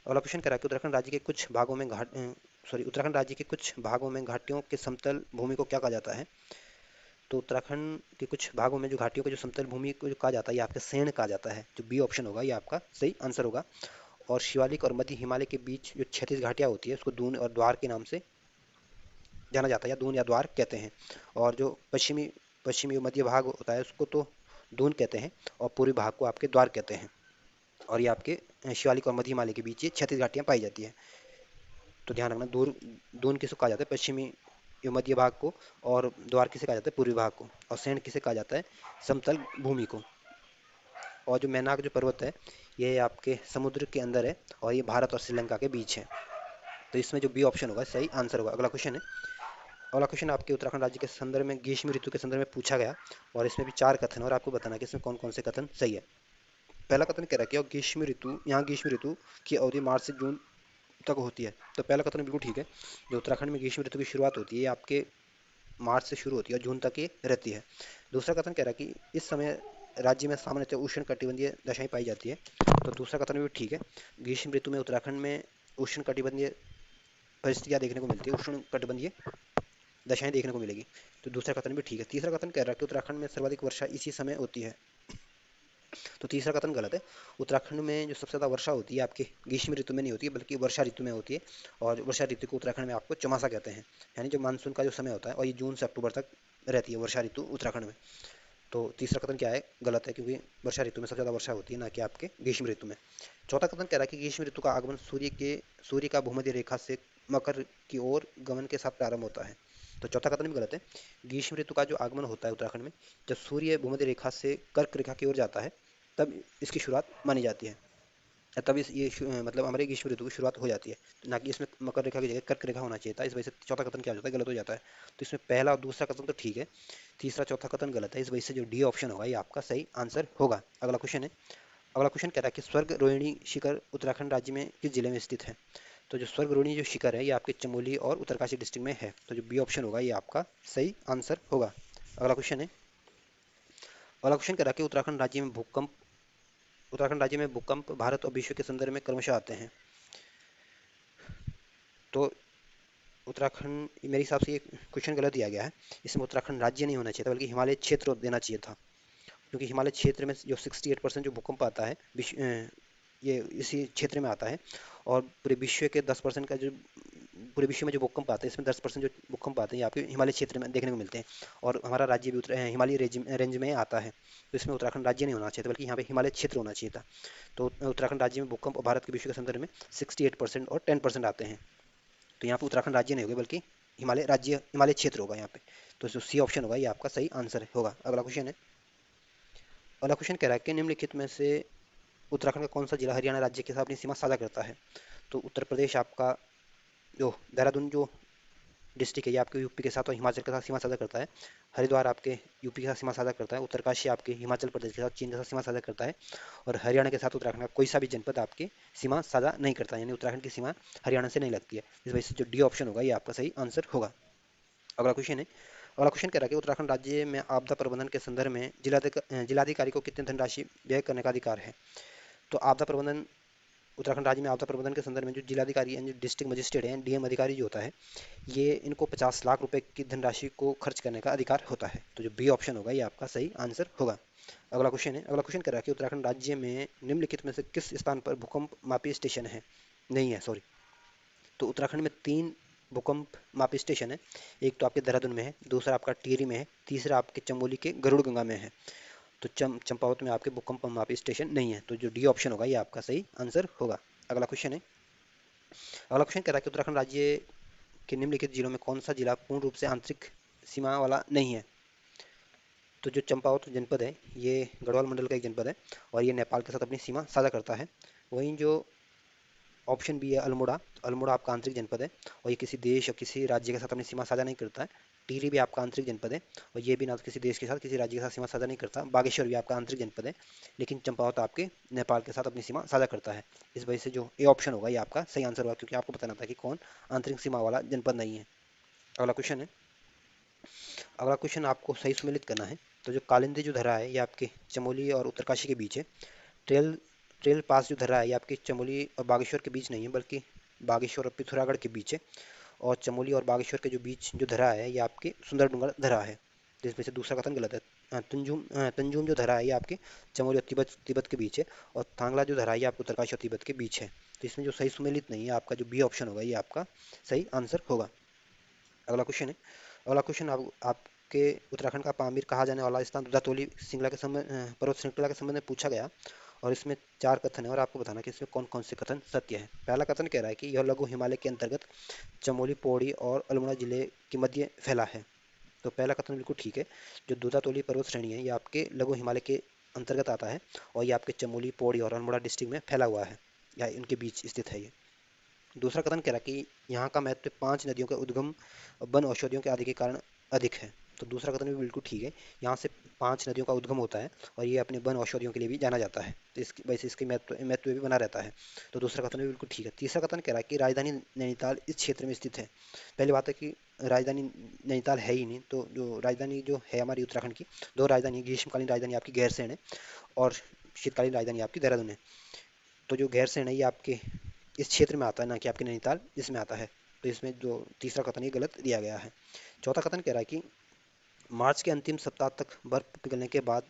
अगला क्वेश्चन कह रहा है कि उत्तराखंड राज्य के कुछ भागों में उत्तराखंड राज्य के कुछ भागों में घाटियों के समतल भूमि को क्या कहा जाता है। तो उत्तराखंड के कुछ भागों में जो घाटियों को जो समतल भूमि को जो कहा जाता है, ये आपके सैन्य कहा जाता है। जो बी ऑप्शन होगा ये आपका सही आंसर होगा। और शिवालिक और मध्य हिमालय के बीच जो 36 घाटियां होती है उसको दून और द्वार के नाम से जाना जाता है, या दून या द्वार कहते हैं। और जो पश्चिमी पश्चिमी मध्य भाग होता है उसको तो दून कहते हैं, और पूर्वी भाग को आपके द्वार कहते हैं। और ये आपके शिवालिक और मध्य हिमालय के बीच ये 36 घाटियां पाई जाती है। तो ध्यान रखना, दूर दून किसे कहा जाता है, पश्चिमी यो मध्य भाग को। और द्वार किसे कहा जाता है, पूर्वी भाग को। और सैन्य किसे कहा जाता है, समतल भूमि को। और जो मैनाक जो पर्वत है ये आपके समुद्र के अंदर है, और ये भारत और श्रीलंका के बीच है। तो इसमें जो बी ऑप्शन होगा सही आंसर होगा। अगला क्वेश्चन है। अगला क्वेश्चन आपके उत्तराखंड राज्य के संदर्भ में ग्रीष्म ऋतु के संदर्भ में पूछा गया, और इसमें भी 4 कथन है, और आपको बताना है कि इसमें कौन कौन से कथन सही है। पहला कथन कह रहा है कि ग्रीष्म ऋतु, यहाँ ग्रीष्म ऋतु की अवधि मार्च से जून तक होती है। तो पहला कथन बिल्कुल ठीक है। जो उत्तराखंड में ग्रीष्म ऋतु की शुरुआत होती है आपके मार्च से शुरू होती है और जून तक ये रहती है। दूसरा कथन कह रहा है कि इस समय राज्य में सामान्यतः उष्ण कटिबंधीय दशाएं पाई जाती है। तो दूसरा कथन भी ठीक है। ग्रीष्म ऋतु में उत्तराखंड में उष्ण कटिबंधीय परिस्थितियां देखने को मिलती है, उष्ण कटिबंधीय दशाएं देखने को मिलेगी। तो दूसरा कथन भी ठीक है। तीसरा कथन कह रहा है कि उत्तराखंड में सर्वाधिक वर्षा इसी समय होती है। तो तीसरा कथन गलत है। उत्तराखंड में जो सबसे ज़्यादा वर्षा होती है आपकी ग्रीष्म ऋतु में नहीं होती है, बल्कि वर्षा ऋतु में होती है। और वर्षा ऋतु को उत्तराखंड में आपको चौमासा कहते हैं, यानी जो मानसून का जो समय होता है, और ये जून से अक्टूबर तक रहती है वर्षा ऋतु उत्तराखंड में। तो तीसरा कथन क्या है, गलत है, क्योंकि वर्षा ऋतु में सबसे ज़्यादा वर्षा होती है, ना कि आपके ग्रीष्म ऋतु में। चौथा कथन कह रहा है कि ग्रीष्म ऋतु का आगमन सूर्य का भूमध्य रेखा से मकर की ओर गमन के साथ प्रारंभ होता है। तो चौथा कथन भी गलत है। ग्रीष्म ऋतु का जो आगमन होता है उत्तराखंड में, जब सूर्य भूमध्य रेखा से कर्क रेखा की ओर जाता है, तब इसकी शुरुआत मानी जाती है। तब मतलब हमारे ग्रीष्म ऋतु की शुरुआत हो जाती है। ना कि इसमें मकर रेखा की जगह कर्क रेखा होना चाहिए था। इस वजह से चौथा कथन क्या हो जाता है, गलत हो जाता है। तो इसमें पहला और दूसरा कथन तो ठीक है, तीसरा चौथा कथन गलत है। इस वजह से जो डी ऑप्शन होगा ये आपका सही आंसर होगा। अगला क्वेश्चन है। अगला क्वेश्चन कह रहा है कि स्वर्ग रोहिणी शिखर उत्तराखंड राज्य में किस जिले में स्थित है। तो जो स्वर्ग रोहिणी जो शिखर है ये आपके चमोली और उत्तरकाशी डिस्ट्रिक्ट में है। तो जो बी ऑप्शन होगा ये आपका सही आंसर होगा। अगला क्वेश्चन है। अगला क्वेश्चन कह रहा है कि उत्तराखंड राज्य में भूकंप भारत और विश्व के संदर्भ में क्रमशः आते हैं। तो उत्तराखंड, मेरे हिसाब से ये क्वेश्चन गलत दिया गया है। इसमें उत्तराखंड राज्य नहीं होना चाहिए था, बल्कि हिमालय क्षेत्र देना चाहिए था। क्योंकि हिमालय क्षेत्र में जो 68% जो भूकंप आता है ये इसी क्षेत्र में आता है। और पूरे विश्व में जो भूकंप आते हैं इसमें 10% जो भूकंप आते हैं ये आपके हिमालय क्षेत्र में देखने को मिलते हैं। और हमारा राज्य भी हिमालय रेंज में आता है। तो इसमें उत्तराखंड राज्य नहीं होना चाहिए था, बल्कि यहाँ पे हिमालय क्षेत्र होना चाहिए था। तो उत्तराखंड राज्य में भूकंप और भारत के विश्व के संदर्भ में 68% और 10% आते हैं। तो यहाँ पे उत्तराखंड राज्य नहीं होगा, बल्कि हिमालय क्षेत्र होगा यहाँ पे। तो जो सी ऑप्शन होगा ये आपका सही आंसर होगा। अगला क्वेश्चन है। अगला क्वेश्चन कह रहा है कि निम्नलिखित में से उत्तराखंड का कौन सा जिला हरियाणा राज्य के साथ अपनी सीमा साझा करता है। तो उत्तर प्रदेश आपका जो देहरादून जो डिस्ट्रिक्ट है ये आपके यूपी के साथ और हिमाचल के साथ सीमा साझा करता है। हरिद्वार आपके यूपी के साथ सीमा साझा करता है। उत्तरकाशी आपके हिमाचल प्रदेश के साथ, चीन के साथ सीमा साझा करता है। और हरियाणा के साथ उत्तराखंड का कोई सा भी जनपद आपकी सीमा साझा नहीं करता, यानी उत्तराखंड की सीमा हरियाणा से नहीं लगती है। इस वजह से जो डी ऑप्शन होगा ये आपका सही आंसर होगा। अगला क्वेश्चन है। अगला क्वेश्चन कह रहा है कि उत्तराखंड राज्य में आपदा प्रबंधन के संदर्भ में जिलाधिकारी को कितनी धनराशि व्यय करने का अधिकार है। तो आपदा प्रबंधन, उत्तराखंड राज्य में आपदा प्रबंधन के संदर्भ में जो जिलाधिकारी यानी डिस्ट्रिक्ट मजिस्ट्रेट हैं, डीएम अधिकारी जो होता है, ये इनको 50 लाख रुपए की धनराशि को खर्च करने का अधिकार होता है। तो जो बी ऑप्शन होगा ये आपका सही आंसर होगा। अगला क्वेश्चन है। अगला क्वेश्चन कह रहा है कि उत्तराखंड राज्य में निम्नलिखित में से किस स्थान पर भूकंप मापी स्टेशन है, नहीं है, सॉरी। तो उत्तराखंड में 3 भूकंप मापी स्टेशन है। एक तो आपके देहरादून में है, दूसरा आपका टिहरी में है, तीसरा आपके चमोली के गरुड़ गंगा में है। तो चंपावत में आपके भूकंप मापी स्टेशन नहीं है। तो जो डी ऑप्शन होगा ये आपका सही आंसर होगा। अगला क्वेश्चन है। अगला क्वेश्चन कह रहा है कि उत्तराखंड राज्य के निम्नलिखित जिलों में कौन सा जिला पूर्ण रूप से आंतरिक सीमा वाला नहीं है। तो जो चंपावत जनपद है ये गढ़वाल मंडल का एक जनपद है, और ये नेपाल के साथ अपनी सीमा साझा करता है। वहीं जो ऑप्शन बी है अल्मोड़ा, तो अल्मोड़ा आपका आंतरिक जनपद है, और ये किसी देश और किसी राज्य के साथ अपनी सीमा साझा नहीं करता है। टिहरी भी आपका आंतरिक जनपद है, और ये भी ना तो किसी देश के साथ किसी राज्य के साथ सीमा साझा नहीं करता। बागेश्वर भी आपका आंतरिक जनपद है, लेकिन चंपावत आपके नेपाल के साथ अपनी सीमा साझा करता है। इस वजह से जो ए ऑप्शन होगा ये आपका सही आंसर होगा, क्योंकि आपको बताना था कि कौन आंतरिक सीमा वाला जनपद नहीं है। अगला क्वेश्चन है। अगला क्वेश्चन आपको सही सुमेलित करना है। तो जो कालिंदी जो धरा है ये आपके चमोली और उत्तरकाशी के बीच है। ट्रेल ट्रेल पास जो धरा है ये आपके चमोली और बागेश्वर के बीच नहीं है, बल्कि बागेश्वर और पिथौरागढ़ के बीच है। और चमोली और बागेश्वर के जो बीच जो धरा है ये आपके सुंदरडूंगर धरा है। जिसमें से दूसरा कथन गलत है। तंजुम जो धरा है ये आपके चमोली और तिब्बत तिब्बत के बीच है, और थांगला जो धरा है ये आपको उत्तरकाशी और तिब्बत के बीच है। तो इसमें जो सही सुमेलित नहीं है आपका जो बी ऑप्शन होगा ये आपका सही आंसर होगा। अगला क्वेश्चन है। अगला क्वेश्चन आपके उत्तराखंड का पामीर कहा जाने वाला स्थान दुधातोली श्रृंखला के संबंध पर्वत श्रृंखला के संबंध में पूछा गया, और इसमें चार कथन है और आपको बताना कि इसमें कौन कौन से कथन सत्य है। पहला कथन कह रहा है कि यह लघु हिमालय के अंतर्गत चमोली, पौड़ी और अल्मोड़ा जिले के मध्य फैला है। तो पहला कथन बिल्कुल ठीक है। जो दूधातोली पर्वत श्रेणी है ये आपके लघु हिमालय के अंतर्गत आता है, और ये आपके चमोली, पौड़ी और अल्मोड़ा डिस्ट्रिक्ट में फैला हुआ है, या इनके बीच स्थित है ये। दूसरा कथन कह रहा है कि यहाँ का महत्व 5 नदियों के उद्गम वन औषधियों के आदि के कारण अधिक है। तो दूसरा कथन भी बिल्कुल ठीक है। यहाँ से 5 नदियों का उद्गम होता है, और ये अपने वन औषधियों के लिए भी जाना जाता है, तो इसकी वैसे इसकी महत्व महत्व भी बना रहता है। तो दूसरा कथन भी बिल्कुल ठीक है। तीसरा कथन कह रहा है कि राजधानी नैनीताल इस क्षेत्र में स्थित है। पहली बात है कि राजधानी नैनीताल है ही नहीं, तो जो राजधानी जो है हमारी उत्तराखंड की, दो राजधानी, ग्रीष्मकालीन राजधानी आपकी गैरसैंण है, और शीतकालीन राजधानी आपकी देहरादून है। तो जो गैरसैंण है ये आपके इस क्षेत्र में आता है, ना कि आपके नैनीताल इसमें आता है। तो इसमें जो तीसरा कथन ये गलत दिया गया है। चौथा कथन कह रहा है कि मार्च के अंतिम सप्ताह तक बर्फ पिघलने के बाद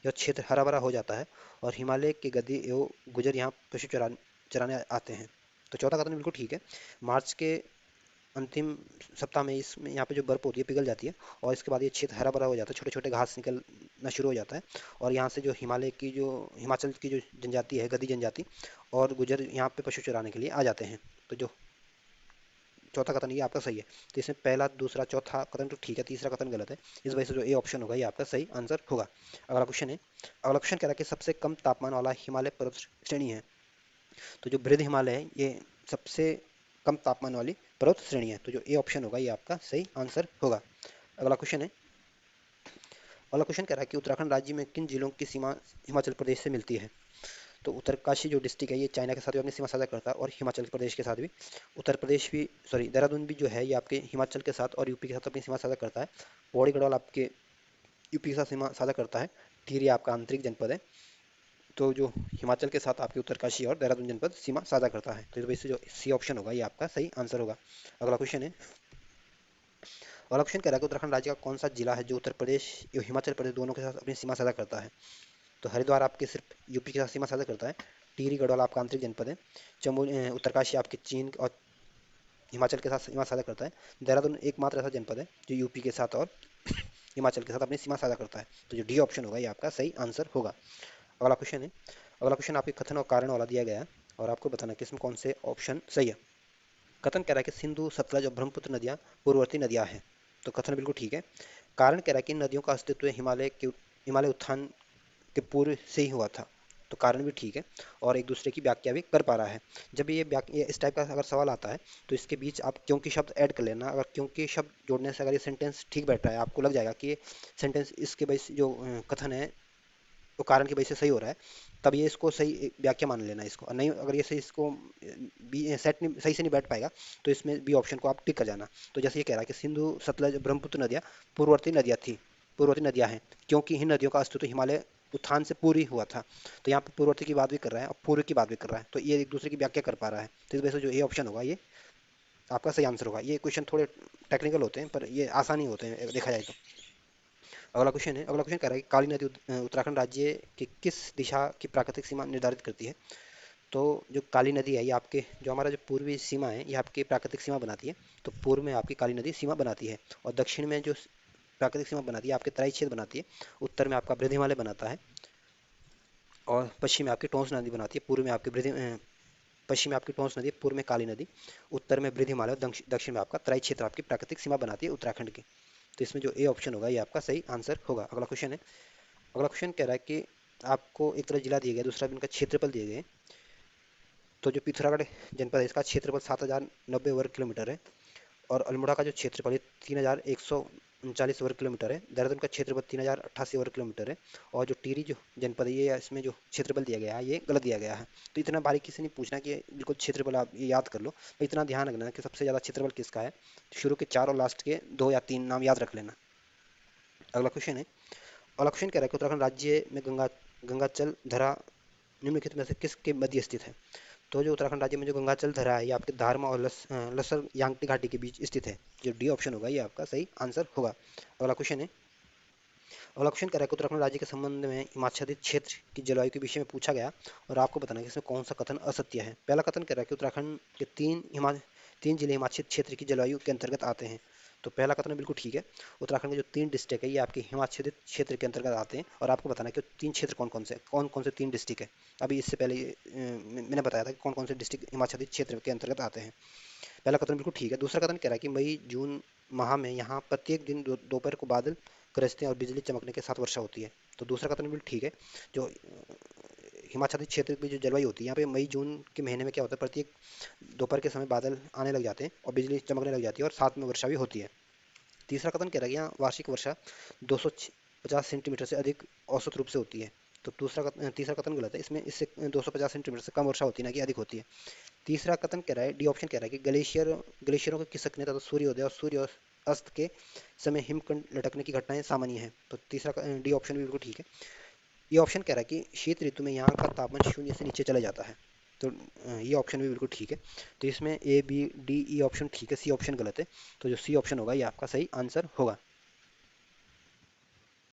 यह क्षेत्र हरा भरा हो जाता है, और हिमालय के गद्दी एवं गुजर यहाँ पशु चराने आते हैं। तो चौथा कथन बिल्कुल ठीक है। मार्च के अंतिम सप्ताह में इसमें यहाँ पे जो बर्फ होती है पिघल जाती है, और इसके बाद ये क्षेत्र हरा भरा हो जाता है, छोटे छोटे घास निकलना शुरू हो जाता है, और यहाँ से जो हिमालय की जो हिमाचल की जो जनजाति है, गद्दी जनजाति और गुजर यहाँ पे पशु चराने के लिए आ जाते हैं। तो जो चौथा कथन ये आपका सही है। तो इसमें पहला, दूसरा, चौथा कथन तो ठीक है, तीसरा कथन गलत है। इस वजह से जो ए ऑप्शन होगा ये आपका सही आंसर होगा। अगला क्वेश्चन है। अगला क्वेश्चन कह रहा है कि सबसे कम तापमान वाला हिमालय पर्वत श्रेणी है। तो जो बृहद हिमालय है ये सबसे कम तापमान वाली पर्वत श्रेणी है, तो जो ए ऑप्शन होगा ये आपका सही आंसर होगा। अगला क्वेश्चन है। अगला क्वेश्चन कह रहा है कि उत्तराखंड राज्य में किन जिलों की सीमा हिमाचल प्रदेश से मिलती है। तो उत्तरकाशी जो डिस्ट्रिक्ट है ये चाइना के साथ भी अपनी सीमा साझा करता है, और हिमाचल प्रदेश के साथ भी। उत्तर प्रदेश भी, सॉरी, देहरादून भी जो है ये आपके हिमाचल के साथ और यूपी के साथ अपनी सीमा साझा करता है। पौड़ी गढ़वाल आपके यूपी के साथ सीमा साझा करता है। टिहरी आपका आंतरिक जनपद है। तो जो हिमाचल के साथ आपके उत्तरकाशी और देहरादून जनपद सीमा साझा करता है, तो इस वजह से जो सी ऑप्शन होगा ये आपका सही आंसर होगा। अगला क्वेश्चन है। अगला क्वेश्चन कह रहा है कि उत्तराखंड राज्य का कौन सा जिला है जो उत्तर प्रदेश या हिमाचल प्रदेश दोनों के साथ अपनी सीमा साझा करता है। तो हरिद्वार आपके सिर्फ यूपी के साथ सीमा साझा करता है। टिहरी गढ़वाल आपका आंतरिक जनपद है। चमोली उत्तरकाशी आपके चीन और हिमाचल के साथ सीमा साझा करता है। देहरादून एकमात्र ऐसा जनपद है जो यूपी के साथ और हिमाचल के साथ अपनी सीमा साझा करता है। तो जो डी ऑप्शन होगा ये आपका सही आंसर होगा। अगला क्वेश्चन है। अगला क्वेश्चन आपके कथन और कारण वाला दिया गया है, और आपको बताना कि इसमें कौन से ऑप्शन सही है। कथन कह रहा है कि सिंधु, सतलज और ब्रह्मपुत्र नदियां पूर्ववर्ती नदियां हैं। तो कथन बिल्कुल ठीक है। कारण कह रहा है कि इन नदियों का अस्तित्व हिमालय उत्थान के पूर्व से ही हुआ था। तो कारण भी ठीक है, और एक दूसरे की व्याख्या भी कर पा रहा है। जब ये इस टाइप का अगर सवाल आता है, तो इसके बीच आप क्योंकि शब्द ऐड कर लेना। अगर क्योंकि शब्द जोड़ने से अगर ये सेंटेंस ठीक बैठ रहा है, आपको लग जाएगा कि ये सेंटेंस इसके बेस जो कथन है वो कारण की वजह से सही हो रहा है, तब ये इसको सही व्याख्या मान लेना इसको। और नहीं, अगर ये सही इसको बी सेट नहीं, सही से नहीं बैठ पाएगा, तो इसमें बी ऑप्शन को आप टिक कर जाना। तो जैसे ये कह रहा है कि सिंधु, सतलज, ब्रह्मपुत्र नदियाँ पूर्ववर्ती नदियाँ थी, पूर्ववर्ती नदियाँ हैं, क्योंकि इन नदियों का अस्तित्व हिमालय उत्थान से पूर्व ही हुआ था। तो यहाँ पे पूर्ववर्ती की बात भी कर रहा है और पूर्व की बात भी कर रहा है, तो ये एक दूसरे की व्याख्या कर पा रहा है। तो इस वजह से जो ये ऑप्शन होगा ये आपका सही आंसर होगा। ये क्वेश्चन थोड़े टेक्निकल होते हैं, पर ये आसानी होते हैं देखा जाए तो। अगला क्वेश्चन है। अगला क्वेश्चन कह रहा है कि काली नदी उत्तराखंड राज्य की किस दिशा की प्राकृतिक सीमा निर्धारित करती है। तो जो काली नदी है ये आपके जो हमारा जो पूर्वी सीमा है ये आपकी प्राकृतिक सीमा बनाती है। तो पूर्व में आपकी काली नदी सीमा बनाती है, और दक्षिण में जो प्राकृतिक सीमा बनाती है आपके तराई क्षेत्र बनाती है। उत्तर में आपका बृहद हिमालय बनाता है, और पश्चिम में आपकी टोंस नदी बनाती है। पूर्व में आपकी पश्चिम में आपकी टोंस नदी, पूर्व में काली नदी, उत्तर में बृहद हिमालय, और दक्षिण में आपका तराई क्षेत्र आपकी प्राकृतिक सीमा बनाती है उत्तराखंड की। तो इसमें जो ए ऑप्शन होगा ये आपका सही आंसर होगा। अगला क्वेश्चन है। अगला क्वेश्चन कह रहा है कि आपको एक तरह जिला दिया गया, दूसरा इनका क्षेत्रफल दिए गए। तो जो पिथौरागढ़ जनपद है इसका क्षेत्रफल 7,090 वर्ग किलोमीटर है, और अल्मोड़ा का जो क्षेत्रफल है 3,139 वर्ग किलोमीटर है। देहरादून का क्षेत्रफल 3,088 वर्ग किलोमीटर है, और जो टिहरी जो जनपद है ये इसमें जो क्षेत्रफल दिया गया है ये गलत दिया गया है। तो इतना बारीकी से नहीं पूछना कि बिल्कुल क्षेत्रफल आप ये याद कर लो, तो इतना ध्यान रखना कि सबसे ज़्यादा क्षेत्रफल किसका है। शुरू के 4 और लास्ट के 2 या 3 नाम याद रख लेना। अगला क्वेश्चन है। अगला क्वेश्चन कह रहा है कि उत्तराखंड राज्य में गंगाचल धरा निम्नलिखित में से किसके मध्य स्थित है। तो जो उत्तराखंड राज्य में जो गंगाचल धरा है ये आपके धारमा और लसर यांगटी घाटी के बीच स्थित है। जो डी ऑप्शन होगा ये आपका सही आंसर होगा। अगला क्वेश्चन है। अगला क्वेश्चन कह रहा है कि उत्तराखंड राज्य के संबंध में हिमाच्छादित क्षेत्र की जलवायु के विषय में पूछा गया और आपको बताना है कि इसमें कौन सा कथन असत्य है। पहला कथन कह रहा है कि उत्तराखंड के तीन जिले हिमाच्छादित क्षेत्र की जलवायु के अंतर्गत आते हैं। तो पहला कथन बिल्कुल ठीक है। उत्तराखंड के जो तीन डिस्ट्रिक्ट है ये आपके हिमाच्छादित क्षेत्र के अंतर्गत आते हैं और आपको बताना है कि तीन क्षेत्र कौन कौन से तीन डिस्ट्रिक्ट है। अभी इससे पहले मैंने बताया था कि कौन कौन से डिस्ट्रिक्ट हिमाच्छादित क्षेत्र के अंतर्गत आते हैं। पहला कथन बिल्कुल ठीक है। दूसरा कथन कह रहा है कि मई जून माह में यहाँ प्रत्येक दिन दोपहर को बादल गरजते हैं और बिजली चमकने के साथ वर्षा होती है। तो दूसरा कथन बिल्कुल ठीक है। जो हिमाच्छादित क्षेत्र की जो जलवायु होती है यहाँ पे मई जून के महीने में क्या होता है, प्रत्येक दोपहर के समय बादल आने लग जाते हैं और बिजली चमकने लग जाती है और साथ में वर्षा भी होती है। तीसरा कथन कह रहा है कि यहाँ वार्षिक वर्षा 250 सेंटीमीटर से अधिक औसत रूप से होती है। तो तीसरा कथन गलत है। इसमें इससे 250 सेंटीमीटर से कम वर्षा होती है, ना कि अधिक होती है। तीसरा कथन कह रहा है, डी ऑप्शन कह रहा है कि ग्लेशियरों के खिसकने तथा सूर्योदय और सूर्य अस्त के समय हिमखंड लटकने की घटनाएं सामान्य हैं। तो डी ऑप्शन भी बिल्कुल ठीक है। ये ऑप्शन कह रहा है कि शीत ऋतु में यहाँ का तापमान शून्य से नीचे चले जाता है। तो ये ऑप्शन भी बिल्कुल ठीक है। तो इसमें A B D E option ठीक है, सी ऑप्शन गलत है। तो जो सी ऑप्शन होगा ये आपका सही आंसर होगा।